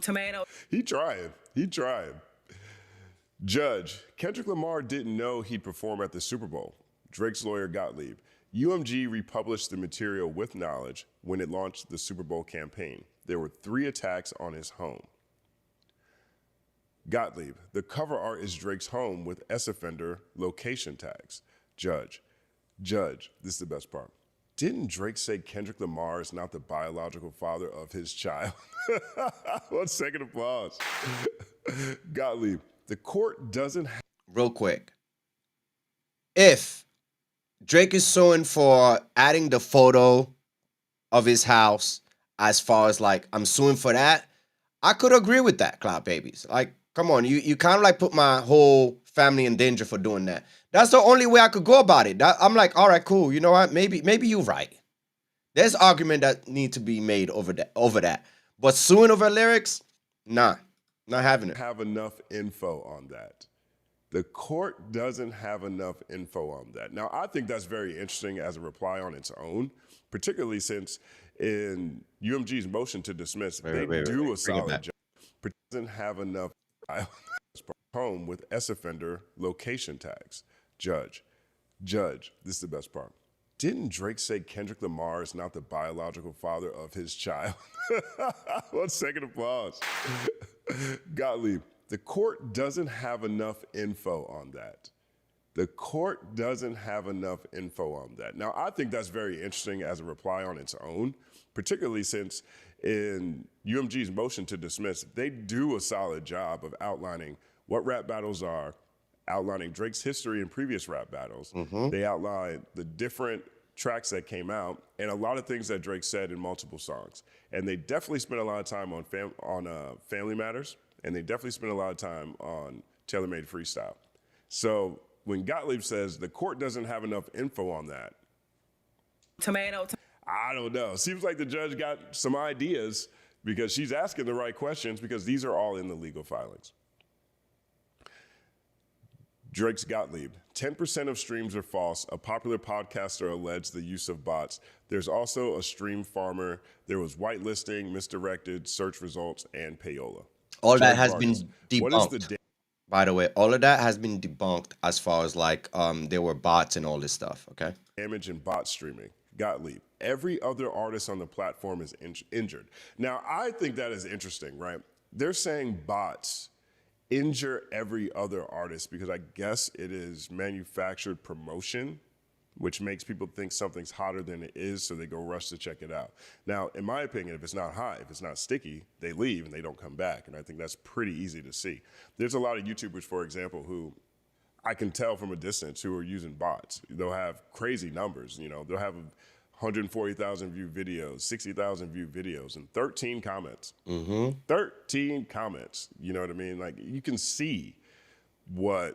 Tomato. He tried. Judge, Kendrick Lamar didn't know he'd perform at the Super Bowl. Drake's lawyer, Gottlieb. UMG republished the material with knowledge when it launched the Super Bowl campaign. There were 3 attacks on his home. Gottlieb, the cover art is Drake's home with S-offender location tags. Judge, this is the best part. Didn't Drake say Kendrick Lamar is not the biological father of his child? 1 second applause. Gottlieb, the court doesn't have... Real quick. If Drake is suing for adding the photo of his house, as far as like, I'm suing for that, I could agree with that, Cloud Babies. Like, come on, you kind of like put my whole family in danger for doing that. That's the only way I could go about it. I'm like, all right, cool. You know what? Maybe you're right. There's argument that need to be made over that. But suing over lyrics, nah, not having it. Have enough info on that. The court doesn't have enough info on that. Now, I think that's very interesting as a reply on its own, particularly since in UMG's motion to dismiss, they do a solid job. Doesn't have enough home with S-offender location tags. Judge, this is the best part. Didn't Drake say Kendrick Lamar is not the biological father of his child? 1 second applause. Gottlieb, the court doesn't have enough info on that. The court doesn't have enough info on that. Now, I think that's very interesting as a reply on its own, particularly since in UMG's motion to dismiss, they do a solid job of outlining what rap battles are, outlining Drake's history in previous rap battles. They outline the different tracks that came out and a lot of things that Drake said in multiple songs. And they definitely spent a lot of time on Family Matters, and they definitely spent a lot of time on Tailor Made Freestyle. So when Gottlieb says the court doesn't have enough info on that, I don't know. Seems like the judge got some ideas because she's asking the right questions, because these are all in the legal filings. Drake's Gottlieb, 10% of streams are false. A popular podcaster alleged the use of bots. There's also a stream farmer. There was whitelisting, misdirected search results, and payola. All that has been debunked. By the way, all of that has been debunked as far as like there were bots and all this stuff, okay? Damage and bot streaming. Gottlieb, every other artist on the platform is injured. Now, I think that is interesting, right? They're saying bots injure every other artist because I guess it is manufactured promotion, which makes people think something's hotter than it is, so they go rush to check it out. Now, in my opinion, if it's not hot, if it's not sticky, they leave and they don't come back, and I think that's pretty easy to see. There's a lot of YouTubers, for example, who I can tell from a distance who are using bots. They'll have crazy numbers, you know, they'll have 140,000 view videos, 60,000 view videos, and 13 comments. 13 comments, you know what I mean? Like, you can see when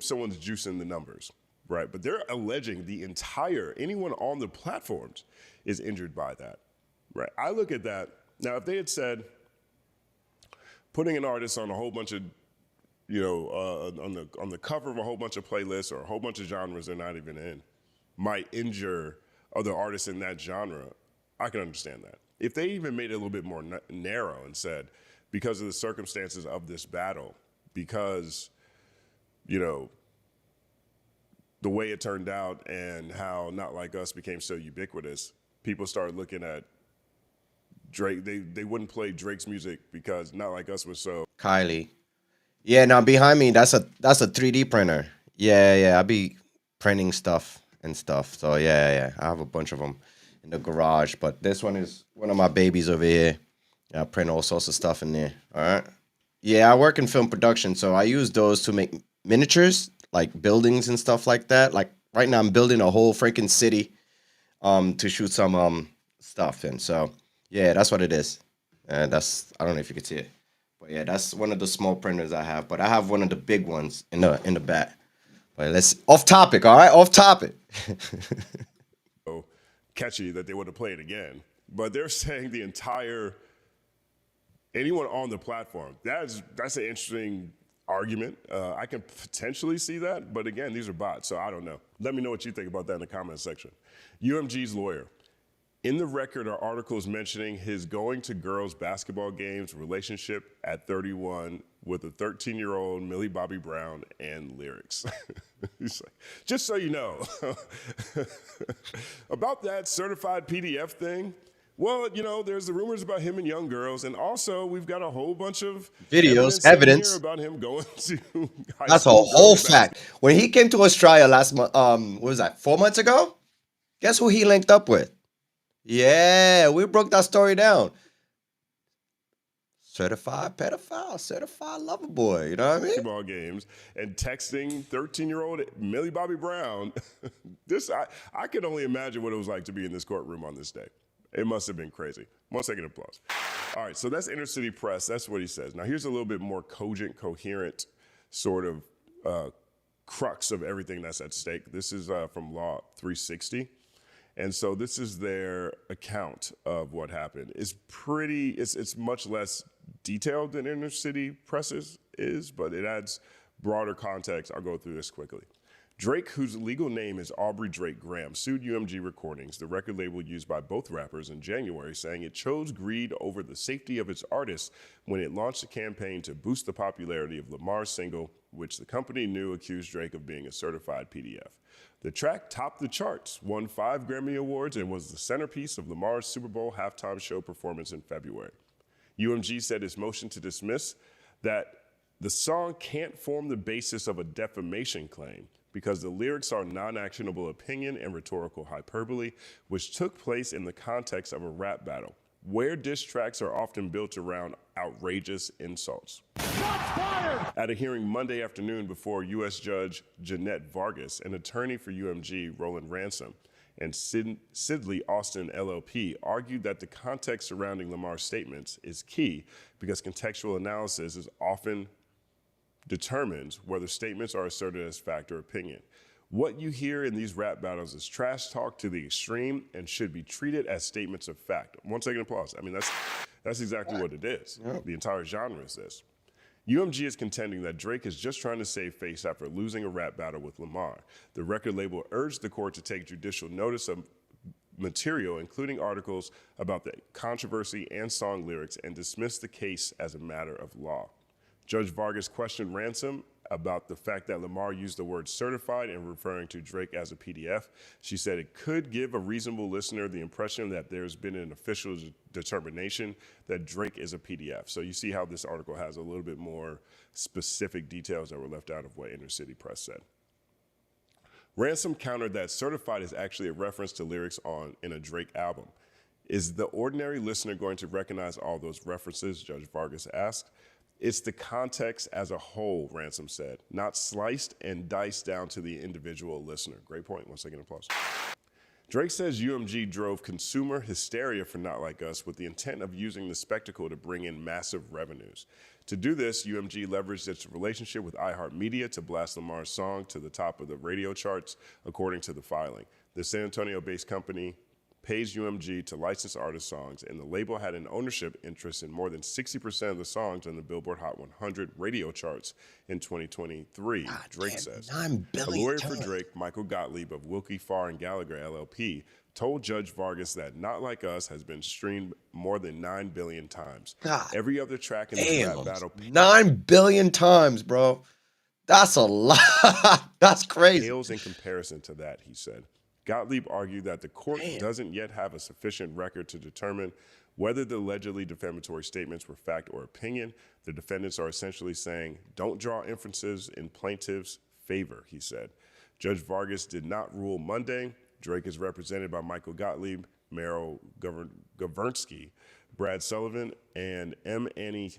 someone's juicing the numbers, right? But they're alleging anyone on the platforms is injured by that, right? I look at that, now if they had said, putting an artist on a whole bunch of, you know, on the cover of a whole bunch of playlists or a whole bunch of genres they're not even in, might injure other artists in that genre, I can understand that. If they even made it a little bit more narrow and said, because of the circumstances of this battle, because, you know, the way it turned out and how Not Like Us became so ubiquitous, people started looking at Drake. They wouldn't play Drake's music because Not Like Us was so. Kylie. Yeah, now behind me, that's a 3D printer. Yeah, I be printing stuff and stuff. So yeah, I have a bunch of them in the garage. But this one is one of my babies over here. I print all sorts of stuff in there. All right. Yeah, I work in film production, so I use those to make miniatures, like buildings and stuff like that. Like right now, I'm building a whole freaking city, to shoot some stuff in. So yeah, that's what it is. I don't know if you can see it. But yeah, that's one of the small printers I have. But I have one of the big ones in the back. But let's off topic, all right? Off topic. Catchy that they would have played again. But they're saying the entire anyone on the platform. That's an interesting argument. I can potentially see that, but again, these are bots, so I don't know. Let me know what you think about that in the comment section. UMGs Lawyer. In the record are articles mentioning his going to girls' basketball games relationship at 31 with a 13-year-old Millie Bobby Brown and lyrics. He's like, just so you know, about that certified PDF thing, well, you know, there's the rumors about him and young girls, and also we've got a whole bunch of evidence here about him going to high That's a school whole girls' fact. When he came to Australia last month, what was that, 4 months ago? Guess who he linked up with? Yeah, we broke that story down. Certified pedophile, certified lover boy. You know what I mean? basketball games and texting 13-year-old Millie Bobby Brown. I can only imagine what it was like to be in this courtroom on this day. It must have been crazy. 1 second applause. All right, so that's Inner City Press. That's what he says. Now here's a little bit more cogent, coherent sort of crux of everything that's at stake. This is from Law 360. And so this is their account of what happened. It's much less detailed than Inner City Press's is, but it adds broader context. I'll go through this quickly. Drake, whose legal name is Aubrey Drake Graham, sued UMG Recordings, the record label used by both rappers, in January, saying it chose greed over the safety of its artists when it launched a campaign to boost the popularity of Lamar's single, which the company knew accused Drake of being a certified PDF. The track topped the charts, won 5 Grammy Awards, and was the centerpiece of Lamar's Super Bowl halftime show performance in February. UMG said its motion to dismiss that the song can't form the basis of a defamation claim because the lyrics are non-actionable opinion and rhetorical hyperbole, which took place in the context of a rap battle, where diss tracks are often built around outrageous insults. At a hearing Monday afternoon before U.S. Judge Jeanette Vargas, an attorney for UMG, Roland Ransom, and Sidley Austin LLP argued that the context surrounding Lamar's statements is key because contextual analysis is often determines whether statements are asserted as fact or opinion. What you hear in these rap battles is trash talk to the extreme and should be treated as statements of fact. 1 second applause. I mean, that's exactly what it is. Yeah. The entire genre is this. UMG is contending that Drake is just trying to save face after losing a rap battle with Lamar. The record label urged the court to take judicial notice of material, including articles about the controversy and song lyrics, and dismiss the case as a matter of law. Judge Vargas questioned Ransom about the fact that Lamar used the word certified in referring to Drake as a PDF. She said it could give a reasonable listener the impression that there's been an official determination that Drake is a PDF. So you see how this article has a little bit more specific details that were left out of what Inner City Press said. Ransom countered that certified is actually a reference to lyrics in a Drake album. Is the ordinary listener going to recognize all those references? Judge Vargas asked. It's the context as a whole, Ransom said, not sliced and diced down to the individual listener. Great point. 1 second applause. Drake says UMG drove consumer hysteria for Not Like Us with the intent of using the spectacle to bring in massive revenues. To do this, UMG leveraged its relationship with iHeartMedia to blast Lamar's song to the top of the radio charts, according to the filing. The San Antonio-based company pays UMG to license artist songs, and the label had an ownership interest in more than 60% of the songs on the Billboard Hot 100 radio charts in 2023, Drake says. A lawyer for Drake, Michael Gottlieb of Wilkie, Farr & Gallagher LLP, told Judge Vargas that Not Like Us has been streamed more than 9 billion times. God Every other track in this rap battle 9 billion times, bro. That's a lot. That's crazy. pales in comparison to that, he said. Gottlieb argued that the court doesn't yet have a sufficient record to determine whether the allegedly defamatory statements were fact or opinion. The defendants are essentially saying, don't draw inferences in plaintiff's favor, he said. Judge Vargas did not rule Monday. Drake is represented by Michael Gottlieb, Meryl Gavernsky, Brad Sullivan, and M. Annie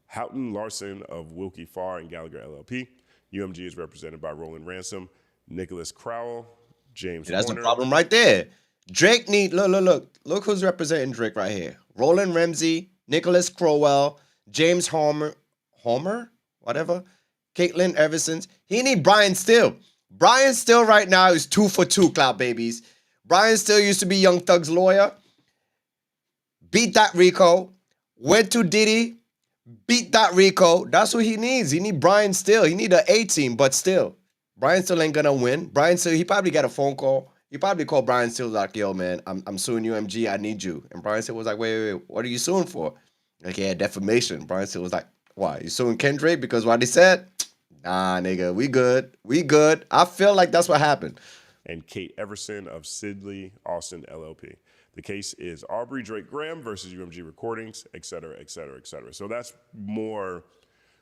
Houghton Larson of Wilkie Farr and Gallagher LLP. UMG is represented by Roland Ransom, Nicholas Crowell, James That's the Horner. problem right there. Drake need look who's representing Drake right here. Roland Ramsey, Nicholas Crowell, James Homer, whatever, Caitlin Everson. He need Brian Still. Brian Still right now is 2 for 2, Cloud Babies. Brian Still used to be Young Thug's lawyer. Beat that Rico. Went to Diddy. Beat that Rico. That's what he needs. He need Brian Still. He need an A-team, but still. Brian Still ain't gonna win. Brian Still, he probably got a phone call. He probably called Brian Still like, yo, man, I'm suing UMG. I need you. And Brian Still was like, wait, what are you suing for? Like, yeah, defamation. Brian Still was like, why? You suing Kendrick because what he said? Nah, nigga, we good. We good. I feel like that's what happened. And Kate Everson of Sidley Austin LLP. The case is Aubrey Drake Graham versus UMG Recordings, et cetera, et cetera, et cetera. So that's more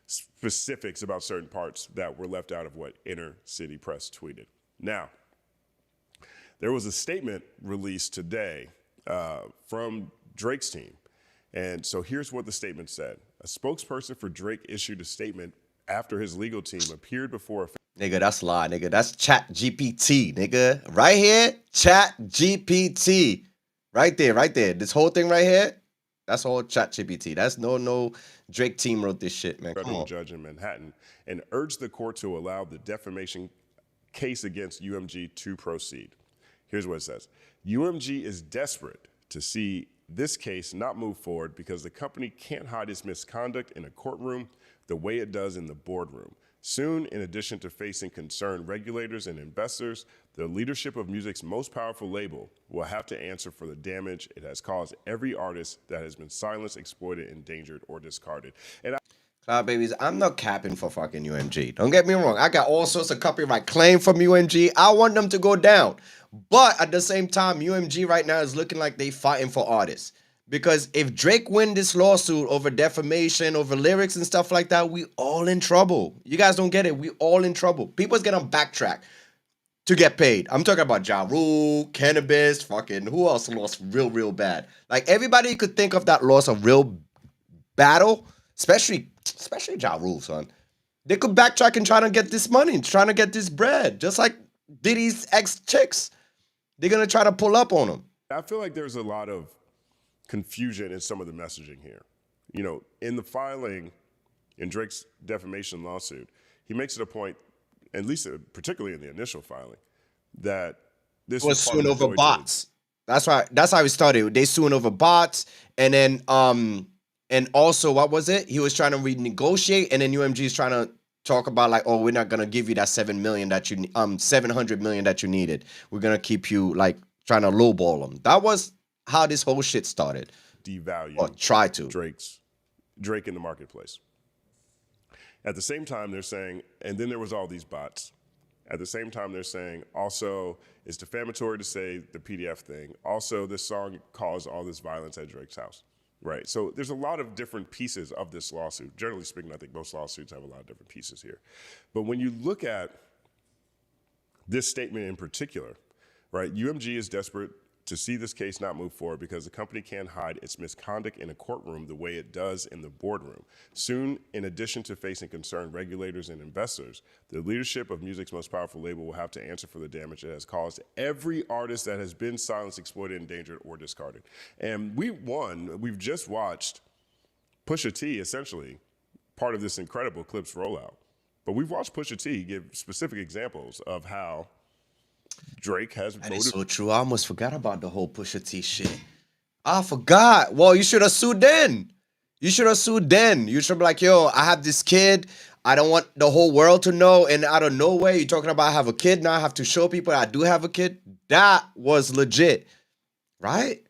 specifics about certain parts that were left out of what Inner City Press tweeted. Now, there was a statement released today from Drake's team. And so here's what the statement said. A spokesperson for Drake issued a statement after his legal team appeared before a Nigga, that's lie, nigga. That's Chat GPT, nigga. Right here, Chat GPT. Right there, right there. This whole thing right here, that's all Chat GPT. That's no Drake team wrote this shit, man. Come federal on. judge in Manhattan and urged the court to allow the defamation case against UMG to proceed. Here's what it says. UMG is desperate to see this case not move forward because the company can't hide its misconduct in a courtroom the way it does in the boardroom. Soon, in addition to facing concerned regulators and investors, the leadership of music's most powerful label will have to answer for the damage it has caused every artist that has been silenced, exploited, endangered, or discarded. And Cloud Babies, I'm not capping for fucking UMG. Don't get me wrong. I got all sorts of copyright claim from UMG. I want them to go down. But at the same time, UMG right now is looking like they fighting for artists. Because if Drake win this lawsuit over defamation, over lyrics and stuff like that, we all in trouble. You guys don't get it. We all in trouble. People's gonna backtrack to get paid. I'm talking about Ja Rule, Cannabis, fucking who else lost real bad? Like everybody could think of that loss of real battle, especially Ja Rule, son. They could backtrack and try to get this money, trying to get this bread, just like Diddy's ex-chicks. They're gonna try to pull up on him. I feel like there's a lot of confusion in some of the messaging here. You know, in the filing, in Drake's defamation lawsuit, he makes it a point, at least particularly in the initial filing, that this was part suing of the over Joy bots. That's right. That's how it started. They suing over bots, and then and also what was it? He was trying to renegotiate, and then UMG is trying to talk about like, oh, we're not gonna give you that $700 million that you needed. We're gonna keep you like trying to lowball them. That was how this whole shit started. devalue Or try to. Drake in the marketplace. At the same time, they're saying, and then there was all these bots. At the same time, they're saying, also, it's defamatory to say the PDF thing. Also, this song caused all this violence at Drake's house, right? So there's a lot of different pieces of this lawsuit. Generally speaking, I think most lawsuits have a lot of different pieces here. But when you look at this statement in particular, right, UMG is desperate to see this case not move forward because the company can't hide its misconduct in a courtroom the way it does in the boardroom. Soon, in addition to facing concerned regulators and investors, the leadership of music's most powerful label will have to answer for the damage it has caused every artist that has been silenced, exploited, endangered, or discarded. And we've just watched Pusha T, essentially, part of this incredible Clips rollout. But we've watched Pusha T give specific examples of how Drake has That is so true. I almost forgot about the whole Pusha T shit. I forgot. Well, you should have sued then. You should have sued then. You should be like, yo, I have this kid. I don't want the whole world to know, and out of nowhere, you're talking about I have a kid, now I have to show people I do have a kid. That was legit, right?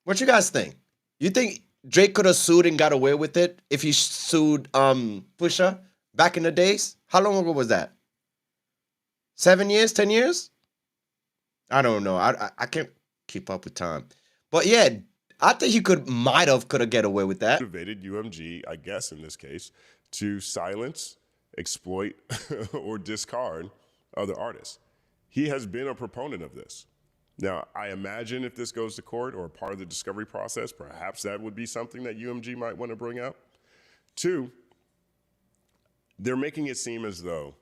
What you guys think? You think Drake could have sued and got away with it if he sued Pusha back in the days? How long ago was that? 7 years, 10 years? I don't know. I can't keep up with time. But yeah, I think he could have get away with that. Motivated UMG, I guess in this case, to silence, exploit, or discard other artists. He has been a proponent of this. Now, I imagine if this goes to court or part of the discovery process, perhaps that would be something that UMG might want to bring up. 2, they're making it seem as though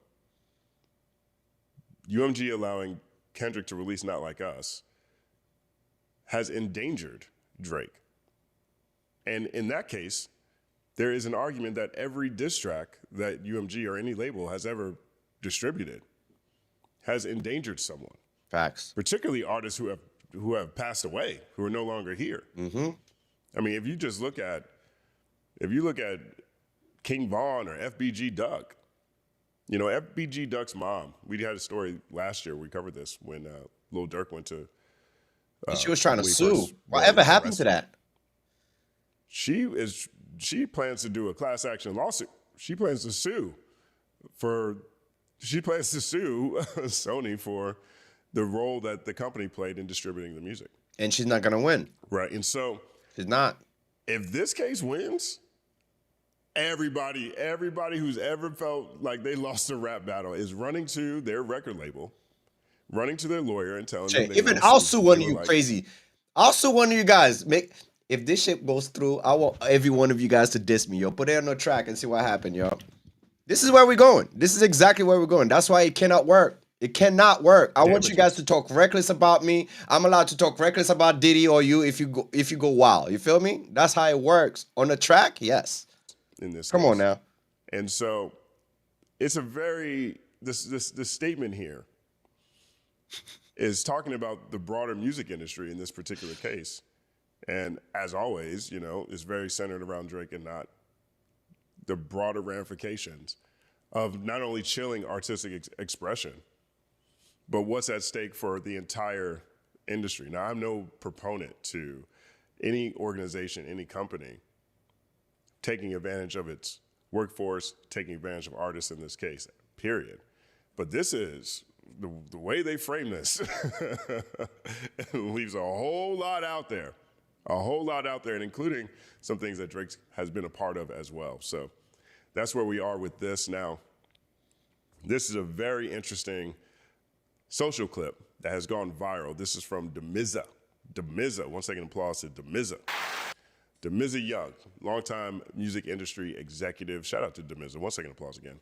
UMG allowing Kendrick to release Not Like Us has endangered Drake. And in that case, there is an argument that every diss track that UMG or any label has ever distributed has endangered someone. Facts. Particularly artists who have passed away, who are no longer here. Mm-hmm. I mean, if you look at King Von or FBG Duck, you know, FBG Duck's mom, we had a story last year, we covered this, when Lil Durk went to... she was trying to sue. Whatever happened to that? She plans to do a class action lawsuit. She plans to sue Sony for the role that the company played in distributing the music. And she's not gonna win. Right. And so she's not. If this case wins, everybody who's ever felt like they lost a rap battle is running to their record label, running to their lawyer and telling them. Even I'll sue one of you crazy. I'll sue one of you guys. If this shit goes through, I want every one of you guys to diss me, yo. Put it on the track and see what happened, yo. This is where we're going. This is exactly where we're going. That's why it cannot work. It cannot work. I want you guys to talk reckless about me. I'm allowed to talk reckless about Diddy or you if you go wild. You feel me? That's how it works. On the track, yes. In this Come case. on now. And so it's a very this statement here is talking about the broader music industry in this particular case. And as always, you know, it's very centered around Drake and not the broader ramifications of not only chilling artistic expression, but what's at stake for the entire industry. Now, I'm no proponent to any organization, any company taking advantage of its workforce, taking advantage of artists in this case, period. But this is, the way they frame this, it leaves a whole lot out there. A whole lot out there, and including some things that Drake has been a part of as well. So that's where we are with this. Now, this is a very interesting social clip that has gone viral. This is from Demisa. Demisa, 1 second applause to Demisa. Demisa Young, longtime music industry executive. Shout out to Demisa. 1 second applause again.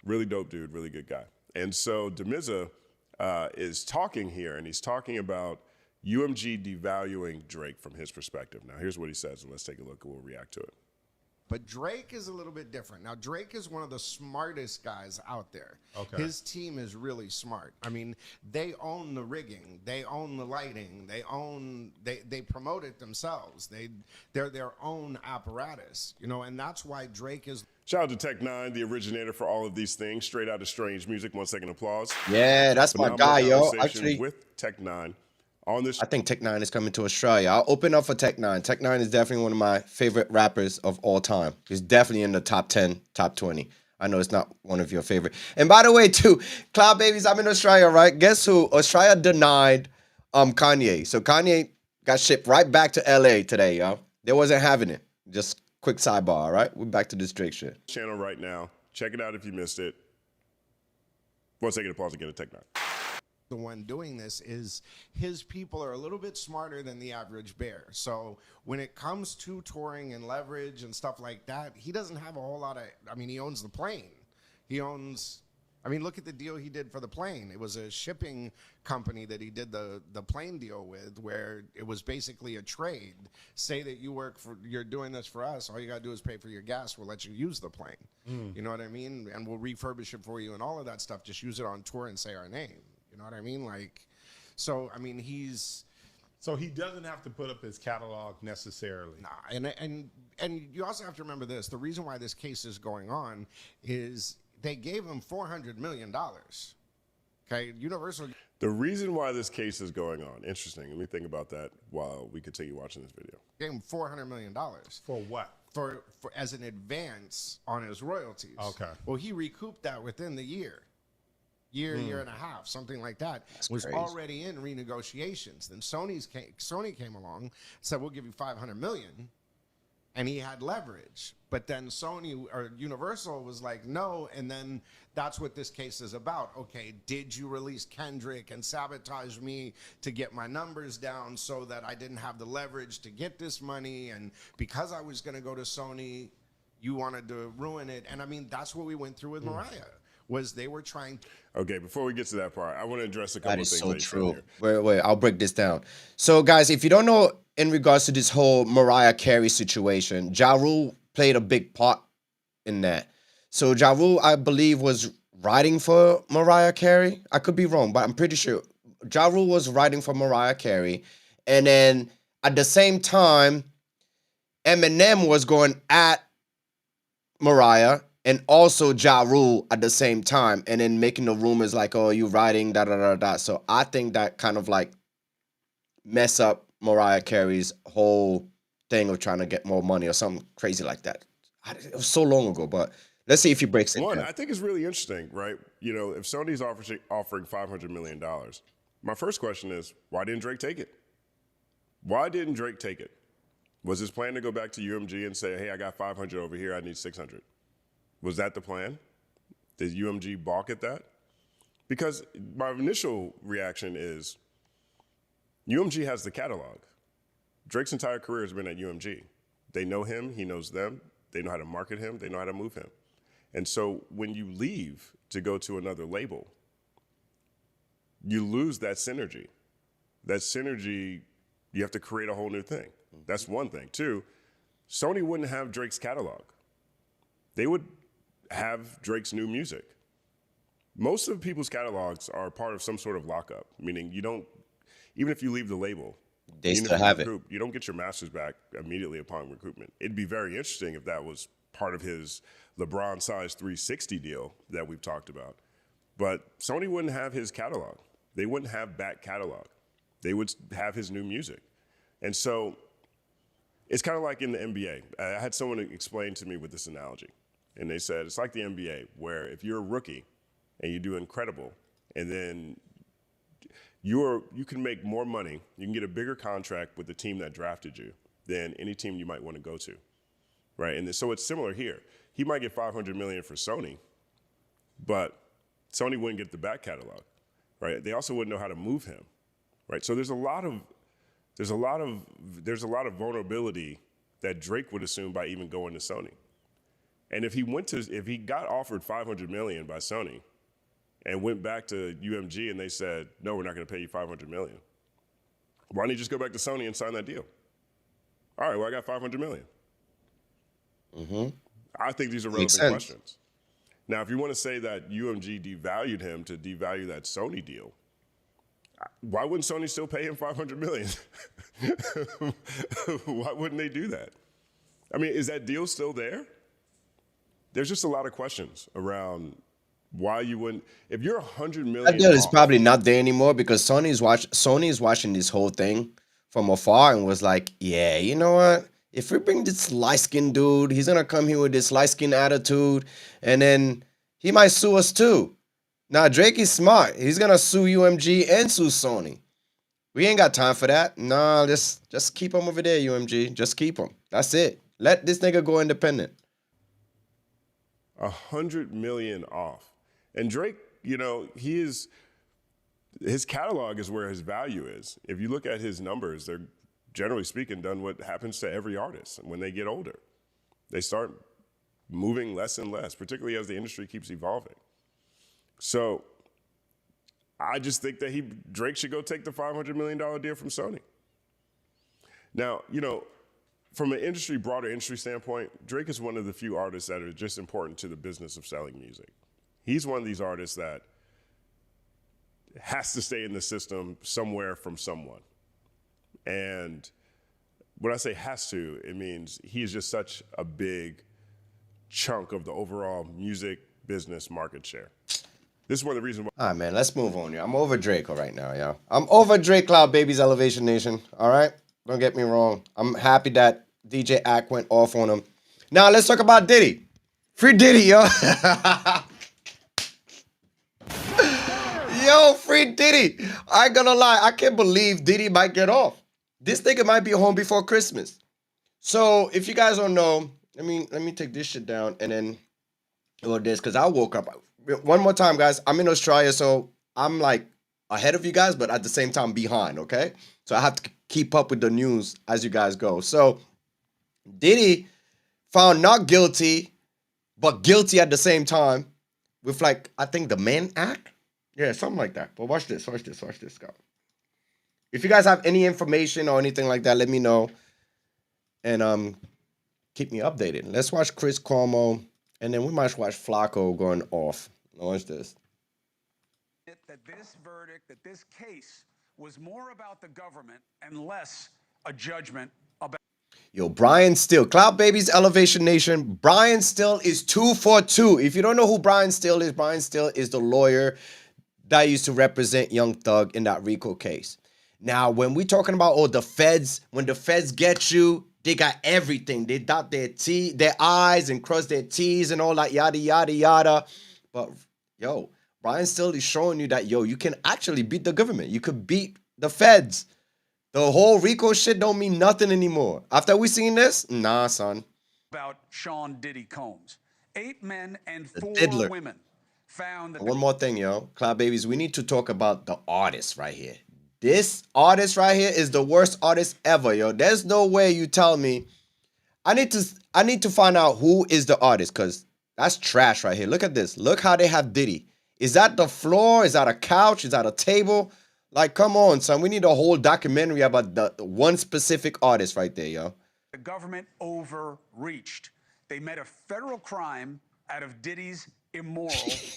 Really dope dude, really good guy. And so Demisa is talking here, and he's talking about UMG devaluing Drake from his perspective. Now, here's what he says, and let's take a look and we'll react to it. But Drake is a little bit different. Now, Drake is one of the smartest guys out there. Okay. His team is really smart. I mean, they own the rigging. They own the lighting. They promote it themselves. They're their own apparatus, you know, and that's why Drake is... Shout out to Tech Nine, the originator for all of these things. Straight out of Strange Music. 1 second applause. Yeah, that's my guy, yo. Actually, with Tech Nine. On this, I think Tech Nine is coming to Australia. I'll open up for Tech Nine. Tech Nine is definitely one of my favorite rappers of all time. He's definitely in the top 10, top 20. I know it's not one of your favorite. And by the way, too, Cloud Babies, I'm in Australia, right? Guess who? Australia denied Kanye. So Kanye got shipped right back to LA today, yo. They wasn't having it. Just quick sidebar, all right? We're back to this Drake shit. Channel right now. Check it out if you missed it. 1 second applause again to Tech Nine. The one doing this is his people are a little bit smarter than the average bear. So when it comes to touring and leverage and stuff like that, he doesn't have a whole lot of, I mean, he owns the plane. He owns, I mean, look at the deal he did for the plane. It was a shipping company that he did the plane deal with, where it was basically a trade. Say that you're doing this for us. All you got to do is pay for your gas. We'll let you use the plane. You know what I mean? And we'll refurbish it for you and all of that stuff. Just use it on tour and say our name. You know what I mean? Like, so, I mean, he's So he doesn't have to put up his catalog necessarily. Nah, and you also have to remember this. The reason why this case is going on is they gave him $400 million. Okay, Universal. The reason why this case is going on, interesting. Let me think about that while we continue watching this video. Gave him $400 million. For what? For as an advance on his royalties. Okay. Well, he recouped that within the year and a half, something like that. Was crazy. already in renegotiations. Then Sony came along, said we'll give you $500 million, and he had leverage. But then Sony or Universal was like, no, and then that's what this case is about. Okay, did you release Kendrick and sabotage me to get my numbers down so that I didn't have the leverage to get this money? And because I was going to go to Sony, you wanted to ruin it. And I mean, that's what we went through with Mariah, was they were trying. Okay, before we get to that part, I want to address a couple That of is things. so that you said true. here. Wait, I'll break this down. So, guys, if you don't know, in regards to this whole Mariah Carey situation, Ja Rule played a big part in that. So, Ja Rule, I believe, was writing for Mariah Carey. I could be wrong, but I'm pretty sure Ja Rule was writing for Mariah Carey. And then at the same time, Eminem was going at Mariah and also Ja Rule at the same time, and then making the rumors like, oh, you writing, da da da da. So I think that kind of like mess up Mariah Carey's whole thing of trying to get more money or something crazy like that. It was so long ago, but let's see if he breaks it One, down. I think it's really interesting, right? You know, if Sony's offering $500 million, my first question is, why didn't Drake take it? Why didn't Drake take it? Was his plan to go back to UMG and say, hey, I got 500 over here, I need 600? Was that the plan? Did UMG balk at that? Because my initial reaction is UMG has the catalog. Drake's entire career has been at UMG. They know him, he knows them, they know how to market him, they know how to move him. And so when you leave to go to another label, you lose that synergy. That synergy, you have to create a whole new thing. That's one thing. Two, Sony wouldn't have Drake's catalog. They would have Drake's new music. Most of people's catalogs are part of some sort of lockup, meaning you don't, even if you leave the label, They even still if you have it. recruit, you don't get your masters back immediately upon recruitment. It'd be very interesting if that was part of his LeBron size 360 deal that we've talked about. But Sony wouldn't have his catalog. They wouldn't have back catalog. They would have his new music. And so it's kind of like in the NBA. I had someone explain to me with this analogy. And they said, it's like the NBA, where if you're a rookie and you do incredible, and then you can make more money, you can get a bigger contract with the team that drafted you than any team you might want to go to, right? And so it's similar here. He might get $500 million for Sony, but Sony wouldn't get the back catalog, right? They also wouldn't know how to move him, right? So there's a lot of vulnerability that Drake would assume by even going to Sony. And if he got offered $500 million by Sony and went back to UMG and they said, no, we're not going to pay you $500 million, why don't you just go back to Sony and sign that deal? All right, well, I got $500 million. I think these are Makes relevant sense. questions. Now, if you want to say that UMG devalued him to devalue that Sony deal, why wouldn't Sony still pay him $500 million? Why wouldn't they do that? I mean, is that deal still there? There's just a lot of questions around why you wouldn't. If you're $100 million, That deal is off, probably not there anymore because Sony's watching this whole thing from afar and was like, yeah, you know what? If we bring this light-skinned dude, he's gonna come here with this light-skinned attitude, and then he might sue us too. Now Drake is smart. He's gonna sue UMG and sue Sony. We ain't got time for that. Nah, just keep him over there, UMG. Just keep him. That's it. Let this nigga go independent. $100 million off. And Drake, you know, his catalog is where his value is. If you look at his numbers, they're generally speaking done what happens to every artist when they get older. They start moving less and less, particularly as the industry keeps evolving. So I just think that Drake should go take the $500 million deal from Sony. Now, you know, from an broader industry standpoint, Drake is one of the few artists that are just important to the business of selling music. He's one of these artists that has to stay in the system somewhere from someone. And when I say has to, it means he is just such a big chunk of the overall music business market share. This is one of the reasons why. All right, man, let's move on, yo. I'm over Drake right now, yo. I'm over Drake Cloud Baby's Elevation Nation, all right? Don't get me wrong. I'm happy that DJ Ack went off on him. Now, let's talk about Diddy. Free Diddy, yo. Yo, free Diddy. I ain't gonna lie. I can't believe Diddy might get off. This nigga might be home before Christmas. So, if you guys don't know, let me take this shit down and then do this, because I woke up. One more time, guys. I'm in Australia, so I'm like ahead of you guys, but at the same time behind, okay? So I have to keep up with the news as you guys go. So Diddy found not guilty, but guilty at the same time with, like, I think the Mann Act? Yeah, something like that. But watch this, guys. If you guys have any information or anything like that, let me know. And keep me updated. Let's watch Chris Cuomo, and then we might watch Flacco going off. Watch this. That this verdict, that this case was more about the government and less a judgment about. Yo, Brian Still, Cloud Babies Elevation Nation. Brian Still is 2 for 2. If you don't know who Brian Still is the lawyer that used to represent Young Thug in that RICO case. Now, when we talking about the feds, when the feds get you, they got everything. They dot their I's and cross their T's and all that yada yada yada. But yo, Brian Still is showing you that, yo, you can actually beat the government. You could beat the feds. The whole RICO shit don't mean nothing anymore. After we seen this, nah, son. About Sean Diddy Combs. 8 men and 4 diddler. women found that. One more thing, yo. Cloud Babies, we need to talk about the artist right here. This artist right here is the worst artist ever, yo. There's no way you tell me. I need to find out who is the artist, because that's trash right here. Look at this. Look how they have Diddy. Is that the floor? Is that a couch? Is that a table? Like, come on, son. We need a whole documentary about the one specific artist right there, yo. The government overreached. They made a federal crime out of Diddy's immoral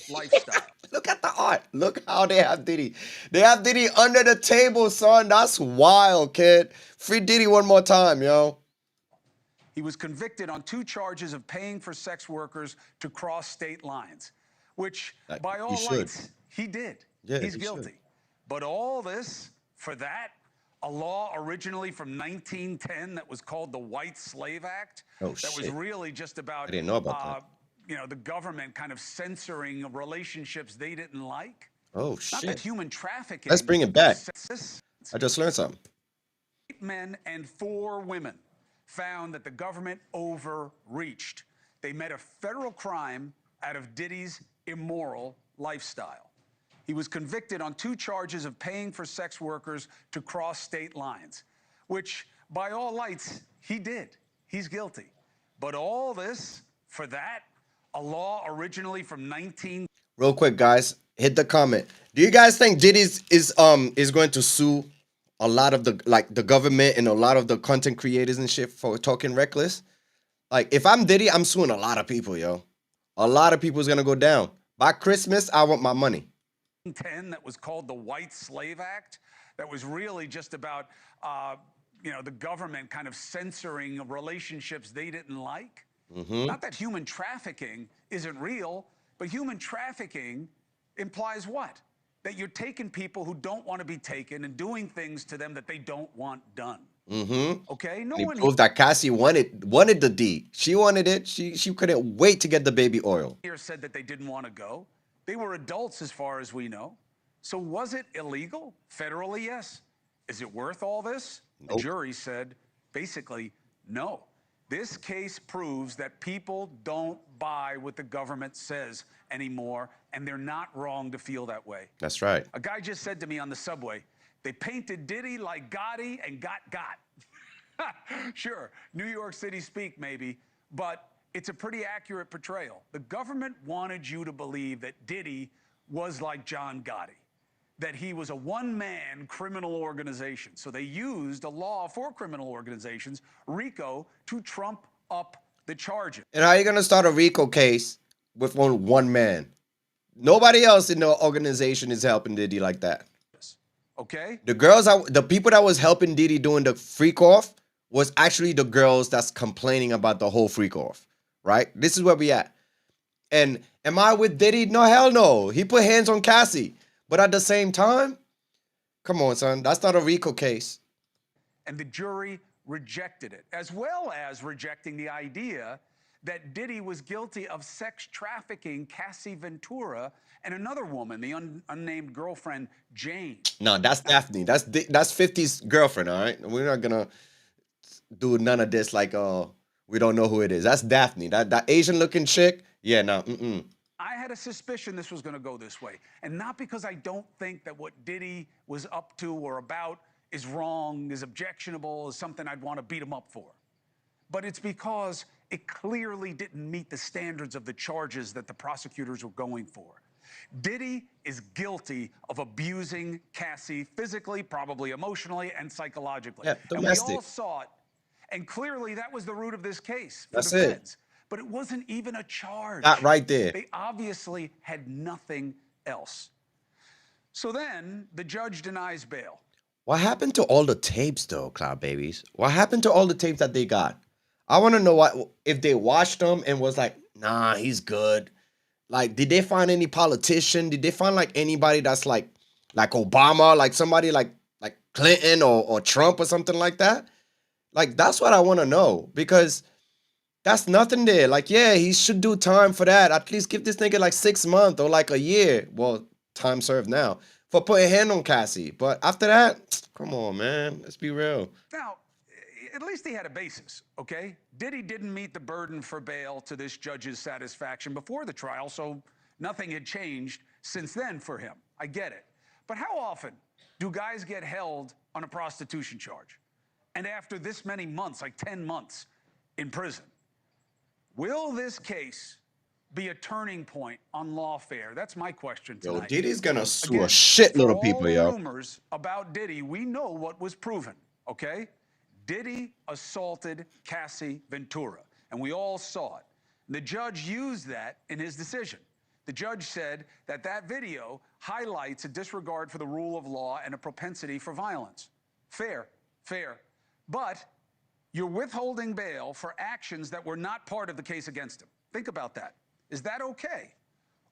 lifestyle. Look at the art. Look how they have Diddy. They have Diddy under the table, son. That's wild, kid. Free Diddy one more time, yo. He was convicted on 2 charges of paying for sex workers to cross state lines, which by all lights, he did. Yeah, he's he guilty. should. But all this for that, a law originally from 1910 that was called the White Slave Act, that was really just about, I didn't know about that. You know, the government kind of censoring relationships they didn't like. Oh, Not that shit. human trafficking. Let's bring it back. This- I just learned something. 8 men and 4 women found that the government overreached. They made a federal crime out of Diddy's immoral lifestyle. He was convicted on 2 charges of paying for sex workers to cross state lines, which by all lights, he did. He's guilty. But all this for that, a law originally from 19... Real quick, guys, hit the comment. Do you guys think Diddy is going to sue a lot of the government and a lot of the content creators and shit for talking reckless? Like, if I'm Diddy, I'm suing a lot of people, yo. A lot of people is gonna go down. By Christmas, I want my money. 10 that was called the White Slave Act, that was really just about you know, the government kind of censoring relationships they didn't like. Not that human trafficking isn't real, but human trafficking implies what? That you're taking people who don't want to be taken and doing things to them that they don't want done. Okay, no He one proved that Cassie wanted the D. She wanted it. She couldn't wait to get the baby oil. here said that they didn't want to go. They were adults as far as we know. So was it illegal? Federally, yes. Is it worth all this? Nope. The jury said basically no. This case proves that people don't buy what the government says anymore, and they're not wrong to feel that way. That's right. A guy just said to me on the subway, they painted Diddy like Gotti and got. Sure, New York City speak maybe, but it's a pretty accurate portrayal. The government wanted you to believe that Diddy was like John Gotti, that he was a one-man criminal organization. So they used a law for criminal organizations, RICO, to trump up the charges. And how are you gonna start a RICO case with only one man? Nobody else in the organization is helping Diddy like that. okay? The people that was helping Diddy doing the freak off was actually the girls that's complaining about the whole freak off, right? This is where we at. And am I with Diddy? No, hell no. He put hands on Cassie. But at the same time, come on, son. That's not a RICO case. And the jury rejected it, as well as rejecting the idea that Diddy was guilty of sex trafficking Cassie Ventura and another woman, the unnamed girlfriend, Jane. No, that's Daphne. That's 50's girlfriend, all right? We're not going to do none of this like, we don't know who it is. That's Daphne. That Asian-looking chick, yeah, no, I had a suspicion this was going to go this way. And not because I don't think that what Diddy was up to or about is wrong, is objectionable, is something I'd want to beat him up for. But it's because it clearly didn't meet the standards of the charges that the prosecutors were going for. Diddy is guilty of abusing Cassie physically, probably emotionally, and psychologically. Yeah, and we domestic. all saw it. And clearly that was the root of this case for That's the it. feds. But it wasn't even a charge. That right there. They obviously had nothing else. So then the judge denies bail. What happened to all the tapes, though, Cloud Babies? What happened to all the tapes that they got? I want to know if they watched them and was like, nah, he's good. Like, did they find any politician? Did they find, like, anybody that's like Obama, like somebody like Clinton or Trump or something like that? Like, that's what I want to know, because that's nothing there. Like, yeah, he should do time for that. At least give this nigga like 6 months or like a year. Well, time served now for putting a hand on Cassie. But after that, come on, man. Let's be real. Now, at least he had a basis, okay? Diddy didn't meet the burden for bail to this judge's satisfaction before the trial, so nothing had changed since then for him. I get it. But how often do guys get held on a prostitution charge? And after this many months, like 10 months in prison? Will this case be a turning point on lawfare? That's my question tonight. Yo, Diddy's gonna sue Again, a shitload for of people, all the yo. rumors about Diddy, we know what was proven, okay? Diddy assaulted Cassie Ventura, and we all saw it. The judge used that in his decision. The judge said that that video highlights a disregard for the rule of law and a propensity for violence. Fair, fair. But you're withholding bail for actions that were not part of the case against him. Think about that. Is that okay?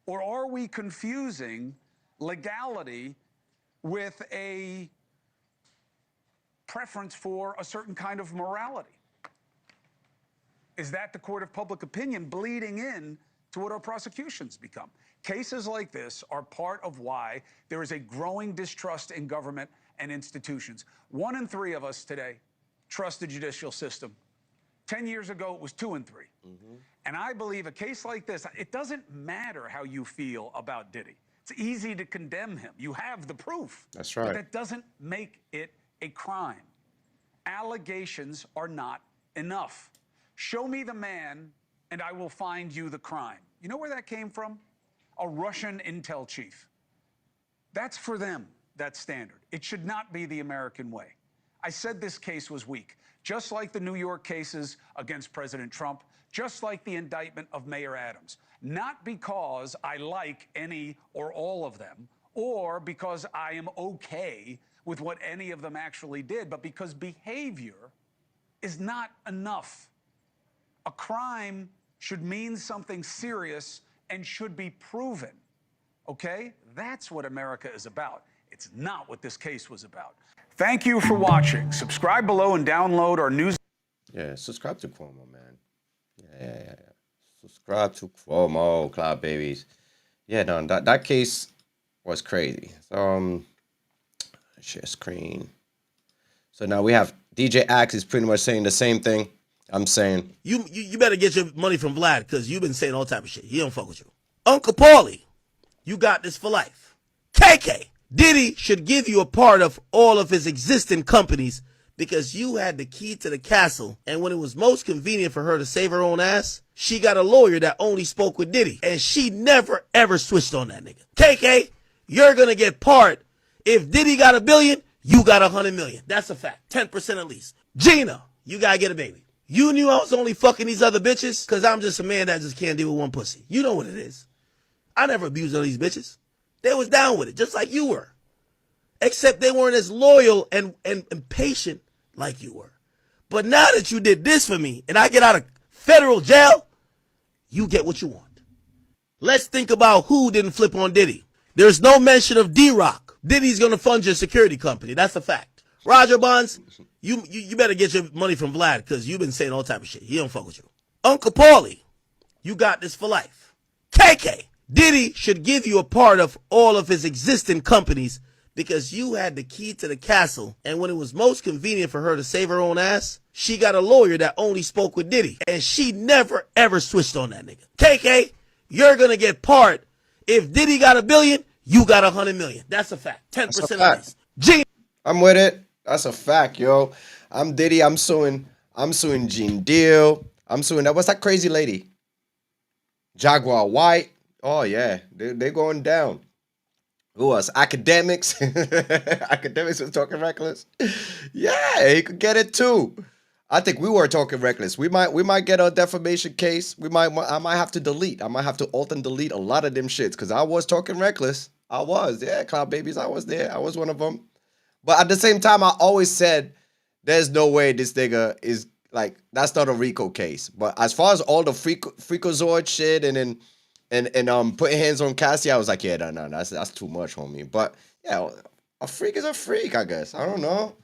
Or are we confusing legality with a preference for a certain kind of morality? Is that the court of public opinion bleeding in to what our prosecutions become? Cases like this are part of why there is a growing distrust in government and institutions. 1 in 3 of us today trust the judicial system. 10 years ago, it was 2 in 3. And I believe a case like this, it doesn't matter how you feel about Diddy. It's easy to condemn him. You have the proof. That's right. But that doesn't make it a crime. Allegations are not enough. Show me the man and I will find you the crime. You know where that came from? A Russian intel chief. That's for them, that standard. It should not be the American way. I said this case was weak, just like the New York cases against President Trump, just like the indictment of Mayor Adams. Not because I like any or all of them, or because I am okay with what any of them actually did, but because behavior is not enough. A crime should mean something serious and should be proven, okay? That's what America is about. It's not what this case was about. Thank you for watching. Subscribe below and download our news. Yeah, subscribe to Cuomo, man. Yeah. Subscribe to Cuomo, Cloud Babies. Yeah, no, that case was crazy. So, share screen. So now we have DJ Axe is pretty much saying the same thing I'm saying. You better get your money from Vlad, because you've been saying all type of shit. He don't fuck with you. Uncle Paulie, you got this for life. KK, Diddy should give you a part of all of his existing companies because you had the key to the castle, and when it was most convenient for her to save her own ass, she got a lawyer that only spoke with Diddy, and she never ever switched on that nigga. KK, you're gonna get part. If Diddy got $1 billion, you got $100 million. That's a fact. 10% at least. Gina, you gotta get a baby. You knew I was only fucking these other bitches because I'm just a man that just can't deal with one pussy. You know what it is. I never abused all these bitches. They was down with it, just like you were. except they weren't as loyal and patient like you were. But now that you did this for me and I get out of federal jail, you get what you want. Let's think about who didn't flip on Diddy. There's no mention of D-Rock. Diddy's going to fund your security company. That's a fact. Roger Bonds, you better get your money from Vlad because you've been saying all type of shit. He don't fuck with you. Uncle Paulie, you got this for life. KK, Diddy should give you a part of all of his existing companies because you had the key to the castle, and when it was most convenient for her to save her own ass, she got a lawyer that only spoke with Diddy, and she never ever switched on that nigga. KK, you're gonna get part. If Diddy got $1 billion, you got $100 million. That's a fact. 10% of this. Gene, I'm with it. That's a fact, yo. I'm Diddy. I'm suing Gene Deal. I'm suing that. What's that crazy lady? Jaguar White. Oh yeah, they're going down. Who else? Akademiks. Akademiks was talking reckless. Yeah, he could get it too. I think we were talking reckless. We might get a defamation case. I might have to delete. I might have to alt and delete a lot of them shits because I was talking reckless. I was, yeah, Cloud Babies. I was there. I was one of them. But at the same time, I always said there's no way this nigga is like that's not a RICO case. But as far as all the Freakazoid shit and putting hands on Cassie, I was like, yeah, no, that's too much, homie. But yeah, a freak is a freak, I guess. I don't know.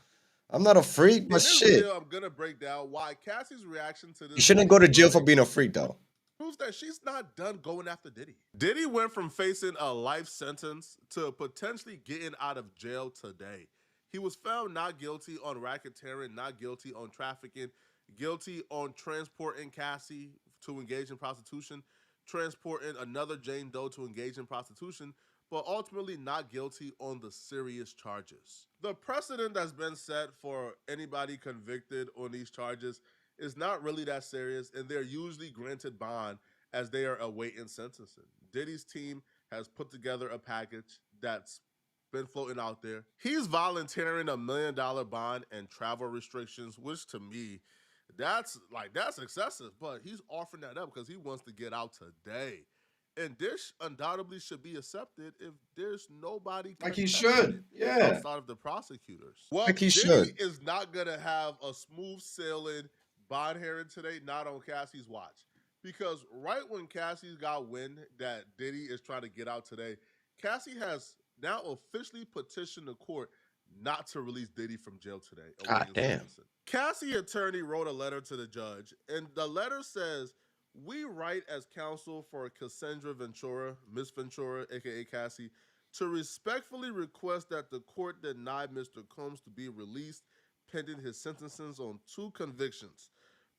I'm not a freak, but shit. Video, I'm gonna break down why Cassie's reaction to this. You shouldn't go to jail for being a freak, though. Proves that she's not done going after Diddy. Diddy went from facing a life sentence to potentially getting out of jail today. He was found not guilty on racketeering, not guilty on trafficking, guilty on transporting Cassie to engage in prostitution, transporting another Jane Doe to engage in prostitution, but ultimately not guilty on the serious charges. The precedent that's been set for anybody convicted on these charges is not really that serious, and they're usually granted bond as they are awaiting sentencing. Diddy's team has put together a package that's been floating out there. He's volunteering $1 million bond and travel restrictions, which to me, that's excessive, but he's offering that up because he wants to get out today. And this undoubtedly should be accepted if there's nobody like he should, yeah, outside of the prosecutors. Well, like he Diddy should. is not gonna have a smooth sailing bond hearing today, not on Cassie's watch, because right when Cassie got wind that Diddy is trying to get out today, Cassie has now officially petitioned the court not to release Diddy from jail today. God damn. Cassie attorney wrote a letter to the judge, and the letter says, "We write as counsel for Cassandra Ventura, Miss Ventura, aka Cassie, to respectfully request that the court deny Mr. Combs to be released pending his sentencing on 2 convictions.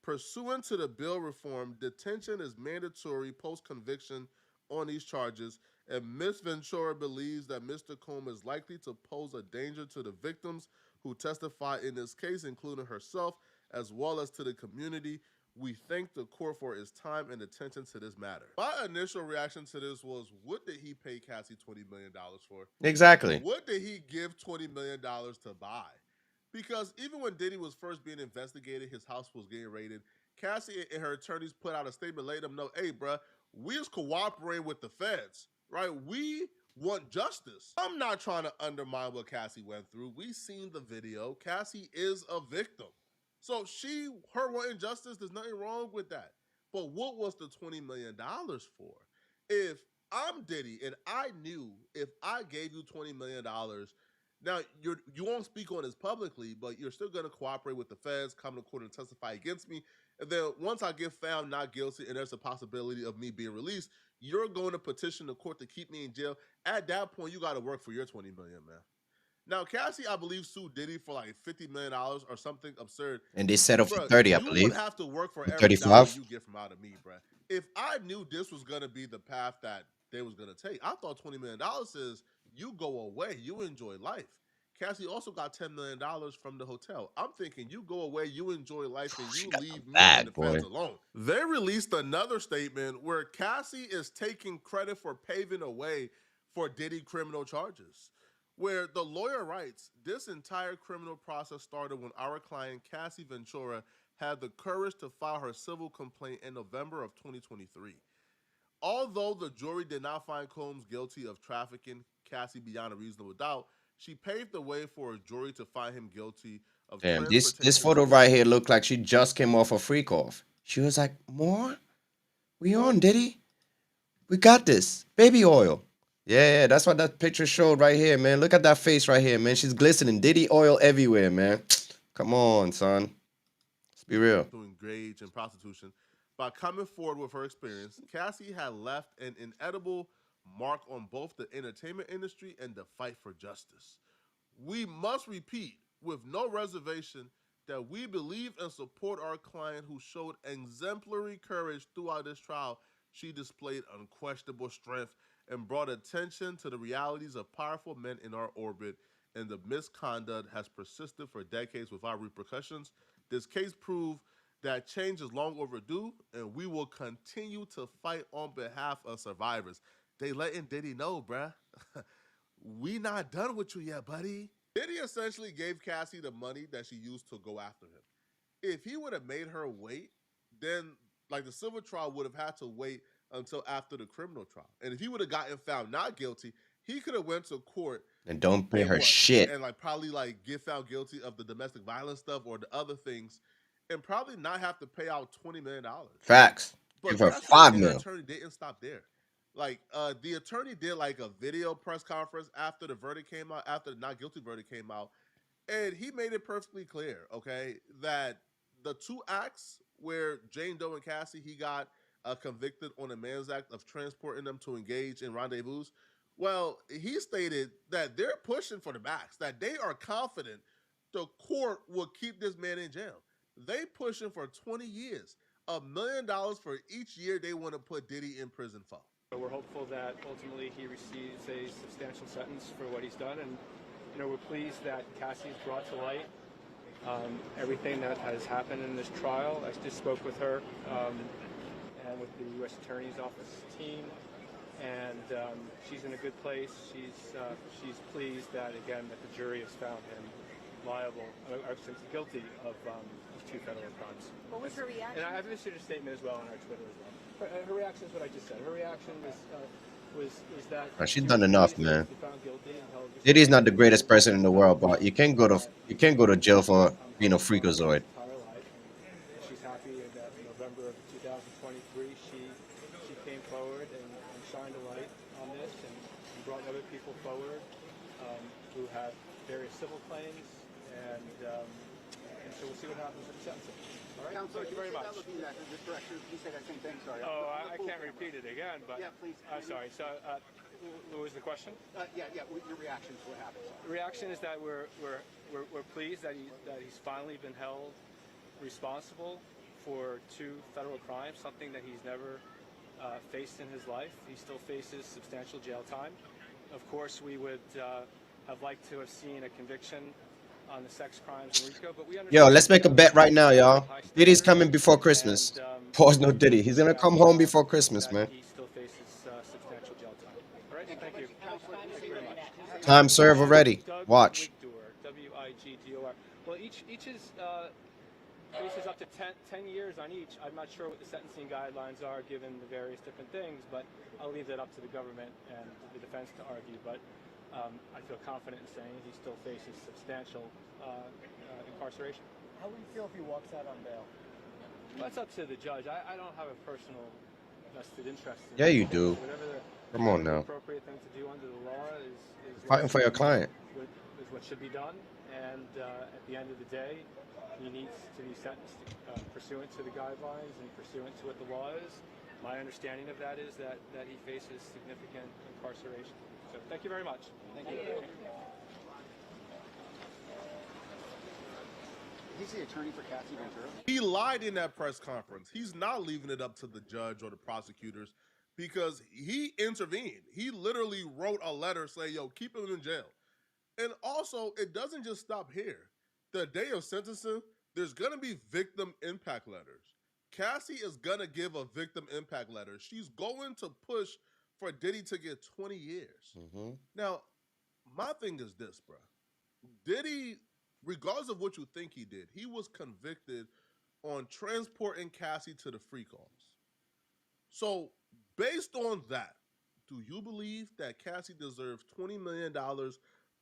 Pursuant to the bill reform, detention is mandatory post-conviction on these charges, and Miss Ventura believes that Mr. Combs is likely to pose a danger to the victims who testify in this case, including herself, as well as to the community. We thank the court for its time and attention to this matter." My initial reaction to this was, what did he pay Cassie $20 million for? Exactly. What did he give $20 million to buy? Because even when Diddy was first being investigated, his house was getting raided. Cassie and her attorneys put out a statement, letting them know, hey, bruh, we is cooperating with the feds, right? We want justice. I'm not trying to undermine what Cassie went through. We seen the video. Cassie is a victim. So her wanting justice, there's nothing wrong with that. But what was the $20 million for? If I'm Diddy and I knew if I gave you $20 million, now you won't speak on this publicly, but you're still going to cooperate with the feds, come to court and testify against me. And then once I get found not guilty and there's a possibility of me being released, you're going to petition the court to keep me in jail. At that point, you got to work for your $20 million, man. Now, Cassie, I believe, sued Diddy for like $50 million or something absurd. And they settled for 30, I believe. You would have to work for every 35 dollar you get from out of me, bro. If I knew this was going to be the path that they was going to take, I thought $20 million is you go away, you enjoy life. Cassie also got $10 million from the hotel. I'm thinking you go away, you enjoy life, and you leave me and the feds alone. They released another statement where Cassie is taking credit for paving a way for Diddy criminal charges, where the lawyer writes, this entire criminal process started when our client, Cassie Ventura, had the courage to file her civil complaint in November of 2023. Although the jury did not find Combs guilty of trafficking Cassie beyond a reasonable doubt, She paved the way for a jury to find him guilty of Damn, this transportation. photo right here looked like she just came off a freak off. She was like, "More? We on, Diddy? We got this. Baby oil." Yeah, that's what that picture showed right here, man. Look at that face right here, man. She's glistening. Diddy oil everywhere, man. Come on, son. Let's be real. To engage in prostitution. By coming forward with her experience, Cassie had left an inedible mark on both the entertainment industry and the fight for justice. We must repeat with no reservation that we believe and support our client who showed exemplary courage throughout this trial. She displayed unquestionable strength and brought attention to the realities of powerful men in our orbit, and the misconduct has persisted for decades without repercussions. This case proved that change is long overdue, and we will continue to fight on behalf of survivors. They letting Diddy know, bruh. We not done with you yet, buddy. Diddy essentially gave Cassie the money that she used to go after him. If he would have made her wait, then like the civil trial would have had to wait until after the criminal trial. And if he would have gotten found not guilty, he could have went to court And don't pay and her what? shit. And like probably like get found guilty of the domestic violence stuff or the other things, and probably not have to pay out $20 million. Facts. But Give her guess what? $5 And mil. the attorney didn't stop there. Like the attorney did like a video press conference after the verdict came out, after the not guilty verdict came out, and he made it perfectly clear, okay, that the two acts where Jane Doe and Cassie, he got convicted on a Man's Act of transporting them to engage in rendezvous. Well, he stated that they're pushing for the max, that they are confident the court will keep this man in jail. They pushing for 20 years, $1 million for each year they want to put Diddy in prison for. We're hopeful that ultimately he receives a substantial sentence for what he's done, and we're pleased that Cassie's brought to light everything that has happened in this trial. I just spoke with her and with the U.S. Attorney's Office team, and she's in a good place. She's pleased that again that the jury has found him liable, guilty of two federal crimes. What was her reaction? And I've issued a statement as well on our Twitter as well. Her reaction is what I just said. Her reaction was that She's done enough, man. she found guilty and held Diddy's not the greatest person in the world, but you can't go to jail for being a freakazoid. entire life. She's happy that in November of 2023 she came forward and shined a light on this and brought other people forward who have various civil claims, and so we'll see what happens with the sentencing. All right. Counsel, Thank you very much. looking at this direction, you said that same thing. Sorry. Oh, I can't repeat it again, but Yeah, please. Sorry. So, what was the question? Yeah. Your reaction to what happened. The reaction is that we're pleased that he's finally been held responsible for two federal crimes, something that he's never faced in his life. He still faces substantial jail time. Of course, we would have liked to have seen a conviction on the sex crimes in RICO, but we understand. Yo, let's make a bet right now, y'all. Diddy's coming before Christmas. Pause no Diddy. He's gonna come home before Christmas, man. He still faces substantial jail time. All right, thank you. Thank you very much. Time served already. Watch. Wigdor. Well, each is faces up to 10 years on each. I'm not sure what the sentencing guidelines are given the various different things, but I'll leave that up to the government and the defense to argue. But I feel confident in saying he still faces substantial incarceration. How would you feel if he walks out on bail? Well, that's up to the judge. I don't have a personal vested interest in Yeah, you it. do. Whatever Come on the now. appropriate thing to do under the law is Fighting for your client. is what should be done. And at the end of the day, he needs to be sentenced pursuant to the guidelines and pursuant to what the law is. My understanding of that is that he faces significant incarceration. So thank you very much. Thank you. He's the attorney for Cassie Ventura. He lied in that press conference. He's not leaving it up to the judge or the prosecutors because he intervened. He literally wrote a letter saying, yo, keep him in jail. And also, it doesn't just stop here. The day of sentencing, there's going to be victim impact letters. Cassie is going to give a victim impact letter. She's going to push for Diddy to get 20 years. Now, my thing is this, bro. Diddy, regardless of what you think he did, he was convicted on transporting Cassie to the free calls. So, based on that, do you believe that Cassie deserves $20 million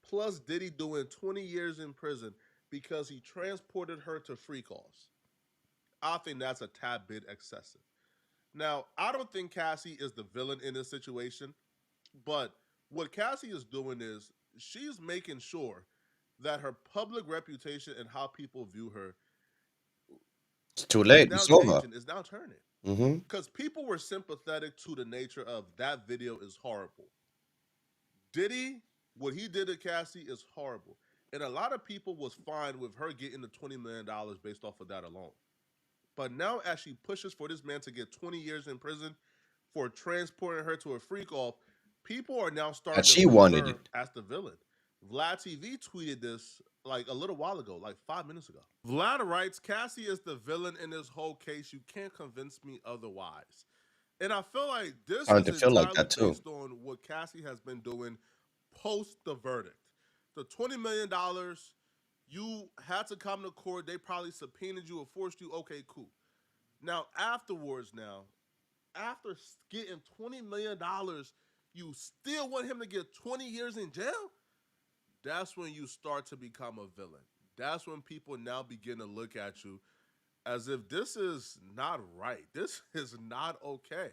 plus Diddy doing 20 years in prison because he transported her to freak offs. I think that's a tad bit excessive. Now, I don't think Cassie is the villain in this situation, but what Cassie is doing is she's making sure that her public reputation and how people view her It's too late. now It's over. changing, is now turning. Mm-hmm. Because people were sympathetic to the nature of that video is horrible. Diddy, what he did to Cassie is horrible. And a lot of people was fine with her getting the $20 million based off of that alone. But now as she pushes for this man to get 20 years in prison for transporting her to a freak off, people are now starting she to view wanted her it. as the villain. Vlad TV tweeted this like a little while ago, like 5 minutes ago. Vlad writes, Cassie is the villain in this whole case. You can't convince me otherwise. And I feel like this Starting to is feel like entirely that too. based on what Cassie has been doing post the verdict. The $20 million, you had to come to court. They probably subpoenaed you or forced you. Okay, cool. Now, afterwards after getting $20 million, you still want him to get 20 years in jail? That's when you start to become a villain. That's when people now begin to look at you as if this is not right. This is not okay.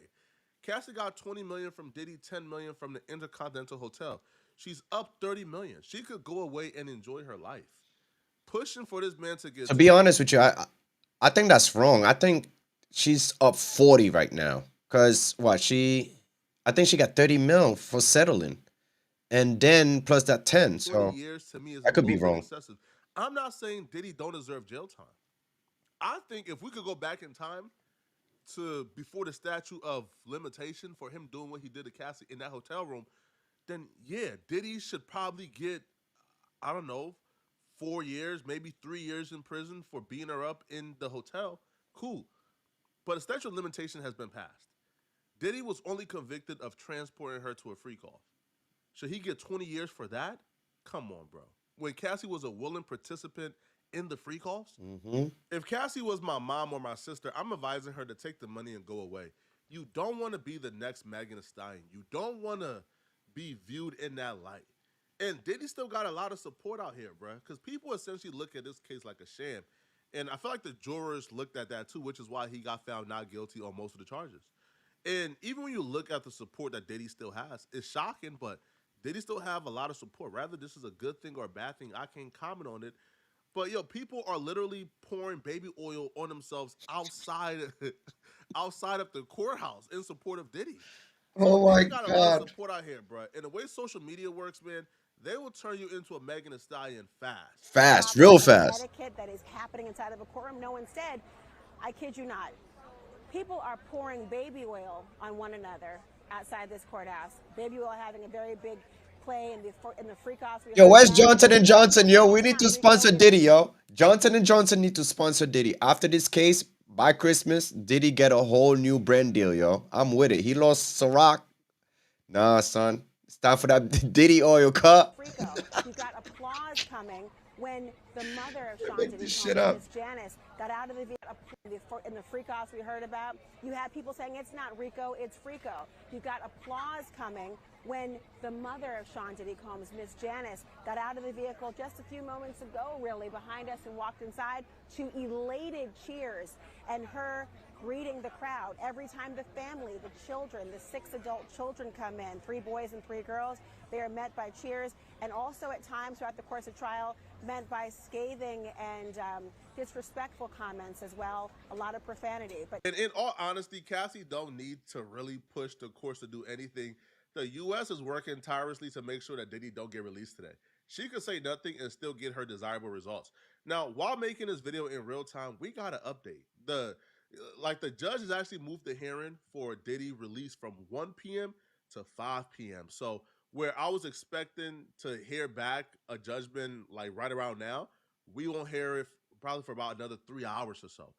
Cassie got 20 million from Diddy, 10 million from the Intercontinental Hotel. She's up 30 million. She could go away and enjoy her life. Pushing for this man to get To be honest with you, I think that's wrong. I think she's up 40 right now. Cause what I think she got 30 mil for settling. And then plus that 10. 20 So years to me is I could be a little bit wrong. excessive. I'm not saying Diddy don't deserve jail time. I think if we could go back in time to before the statute of limitation for him doing what he did to Cassie in that hotel room, then yeah, Diddy should probably get, I don't know, 4 years, maybe 3 years in prison for beating her up in the hotel. Cool. But a statute of limitation has been passed. Diddy was only convicted of transporting her to a freak off. Should he get 20 years for that? Come on, bro. When Cassie was a willing participant in the freak offs, if Cassie was my mom or my sister, I'm advising her to take the money and go away. You don't want to be the next Megan Thee Stallion. You don't want to be viewed in that light. And Diddy still got a lot of support out here, bro, because people essentially look at this case like a sham. And I feel like the jurors looked at that too, which is why he got found not guilty on most of the charges. And even when you look at the support that Diddy still has, it's shocking, but Diddy still have a lot of support. Rather this is a good thing or a bad thing, I can't comment on it. But yo, people are literally pouring baby oil on themselves outside of the courthouse in support of Diddy. Oh my Diddy got a lot of God. support out here, bro. And the way social media works, man, they will turn you into a Megan Thee Stallion fast. Fast, real fast. Etiquette that is happening inside of a courtroom. No, instead, I kid you not, people are pouring baby oil on one another outside this courthouse. Baby oil having a very big play in the freak offs. Yo, where's Johnson & Johnson? Yo, we need to sponsor Diddy, yo. Johnson & Johnson need to sponsor Diddy. After this case, by Christmas, Diddy get a whole new brand deal, yo. I'm with it. He lost Ciroc. Nah, son. It's time for that Diddy oil cut. You got applause coming when the mother of Sean Diddy, shit up. Miss Janice, got out of the vehicle in the freak offs we heard about. You had people saying it's not Rico, it's Frico. You got applause coming when the mother of Sean Diddy Combs, Miss Janice, got out of the vehicle just a few moments ago, really, behind us and walked inside to elated cheers and her greeting the crowd. Every time the family, the children, the 6 adult children come in, 3 boys and 3 girls, they are met by cheers, and also at times throughout the course of trial, met by scathing and disrespectful comments as well, a lot of profanity. But And in all honesty, Cassie don't need to really push the courts to do anything. The U.S. is working tirelessly to make sure that Diddy don't get released today. She could say nothing and still get her desirable results. Now, while making this video in real time, we got an update. The judge has actually moved the hearing for Diddy release from 1 p.m. to 5 p.m. So where I was expecting to hear back a judgment like right around now, we won't hear it probably for about another 3 hours or so.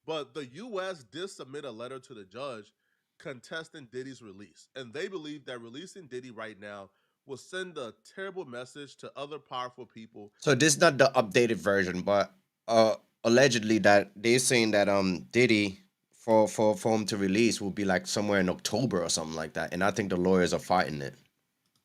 But the U.S. did submit a letter to the judge contesting Diddy's release. And they believe that releasing Diddy right now will send a terrible message to other powerful people. So this is not the updated version, but allegedly that they're saying that Diddy for him to release will be like somewhere in October or something like that. And I think the lawyers are fighting it.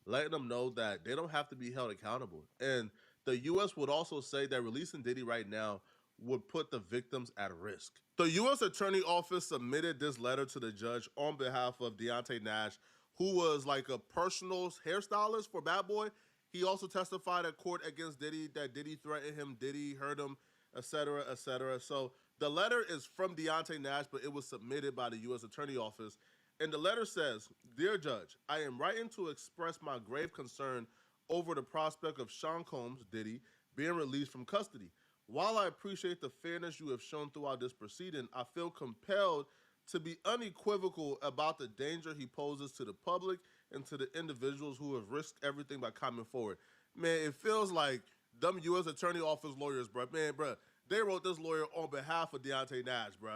letting them know that they don't have to be held accountable. And the U.S. would also say that releasing Diddy right now would put the victims at risk. The U.S. Attorney Office submitted this letter to the judge on behalf of Deontay Nash, who was like a personal hairstylist for Bad Boy. He also testified at court against Diddy that Diddy threatened him, Diddy hurt him, etc., etc. So the letter is from Deontay Nash, but it was submitted by the U.S. Attorney Office. And the letter says, "Dear Judge, I am writing to express my grave concern over the prospect of Sean Combs, Diddy, being released from custody. While I appreciate the fairness you have shown throughout this proceeding, I feel compelled to be unequivocal about the danger he poses to the public and to the individuals who have risked everything by coming forward." Man, it feels like them U.S. Attorney Office lawyers, bro. Man, bro, they wrote this lawyer on behalf of Deontay Nash, bro.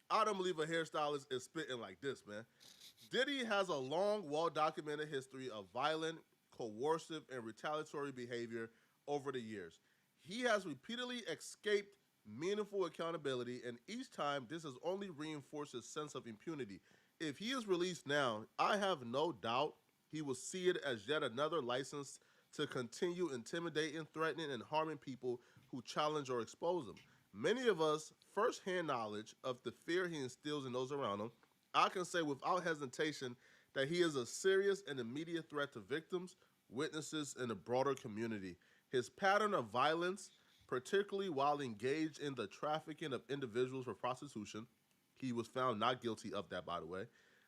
I don't believe a hairstylist is spitting like this, man. Diddy has a long, well-documented history of violent, coercive, and retaliatory behavior over the years. He has repeatedly escaped meaningful accountability, and each time this has only reinforced his sense of impunity. If he is released now, I have no doubt he will see it as yet another license to continue intimidating, threatening, and harming people who challenge or expose him. Many of us, first-hand knowledge of the fear he instills in those around him, I can say without hesitation that he is a serious and immediate threat to victims, witnesses, and the broader community. His pattern of violence, particularly while engaged in the trafficking of individuals for prostitution, he was found not guilty of that, by the way,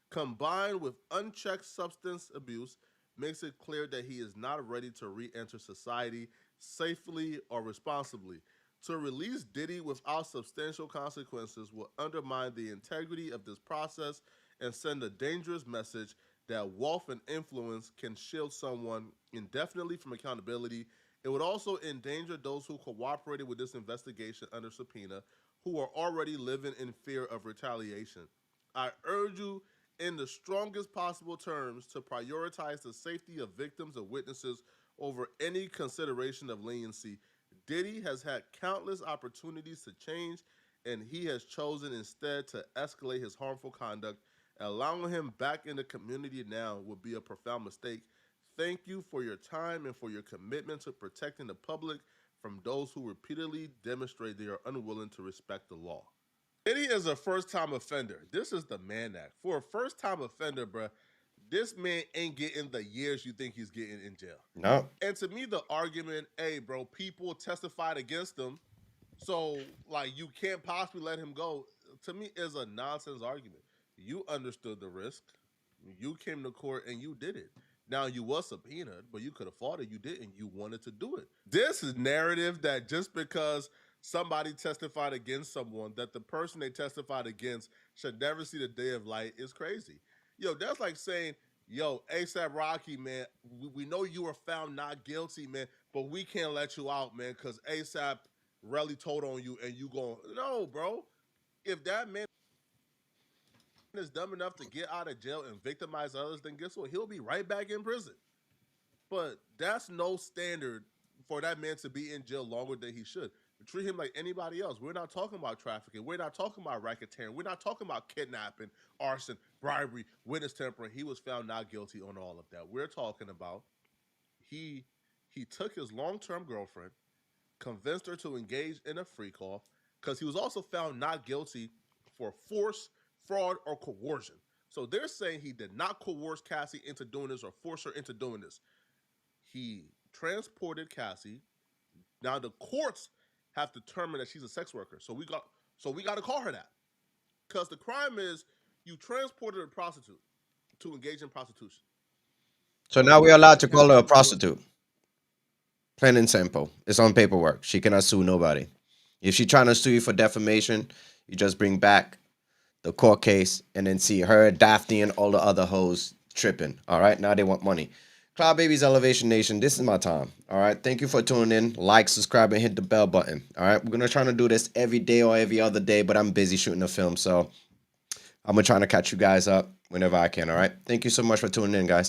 combined with unchecked substance abuse, makes it clear that he is not ready to re-enter society safely or responsibly. To release Diddy without substantial consequences will undermine the integrity of this process and send a dangerous message that wealth and influence can shield someone indefinitely from accountability. It would also endanger those who cooperated with this investigation under subpoena, who are already living in fear of retaliation. I urge you in the strongest possible terms to prioritize the safety of victims and witnesses over any consideration of leniency. Diddy has had countless opportunities to change, and he has chosen instead to escalate his harmful conduct. Allowing him back in the community now would be a profound mistake. Thank you for your time and for your commitment to protecting the public from those who repeatedly demonstrate they are unwilling to respect the law. Diddy is a first-time offender. This is the Mann Act. For a first-time offender, bruh, this man ain't getting the years you think he's getting in jail. No. And to me, the argument, hey, bro, people testified against him, so, like, you can't possibly let him go, to me is a nonsense argument. You understood the risk. You came to court and you did it. Now, you was subpoenaed, but you could have fought it. You didn't. You wanted to do it. This is narrative that just because somebody testified against someone, that the person they testified against should never see the day of light is crazy. Yo, that's like saying, yo, A$AP Rocky, man, we know you were found not guilty, man, but we can't let you out, man, because A$AP really told on you and you going, no, bro. If that man is dumb enough to get out of jail and victimize others, then guess what? He'll be right back in prison. But that's no standard for that man to be in jail longer than he should. Treat him like anybody else. We're not talking about trafficking. We're not talking about racketeering. We're not talking about kidnapping, arson, bribery, witness tampering. He was found not guilty on all of that. We're talking about he took his long-term girlfriend, convinced her to engage in a freak off, because he was also found not guilty for force, fraud, or coercion. So they're saying he did not coerce Cassie into doing this or force her into doing this. He transported Cassie. Now the courts have determined that she's a sex worker. So we got to call her that. Because the crime is you transported a prostitute to engage in prostitution. So now we're allowed to call her a prostitute. Plain and simple. It's on paperwork. She cannot sue nobody. If she's trying to sue you for defamation, you just bring back the court case and then see her, Daphne, and all the other hoes tripping. All right? Now they want money. Cloud Babies Elevation Nation, this is my time. All right? Thank you for tuning in. Like, subscribe, and hit the bell button. All right? We're going to try to do this every day or every other day, but I'm busy shooting a film, so I'm going to try to catch you guys up whenever I can. All right? Thank you so much for tuning in, guys.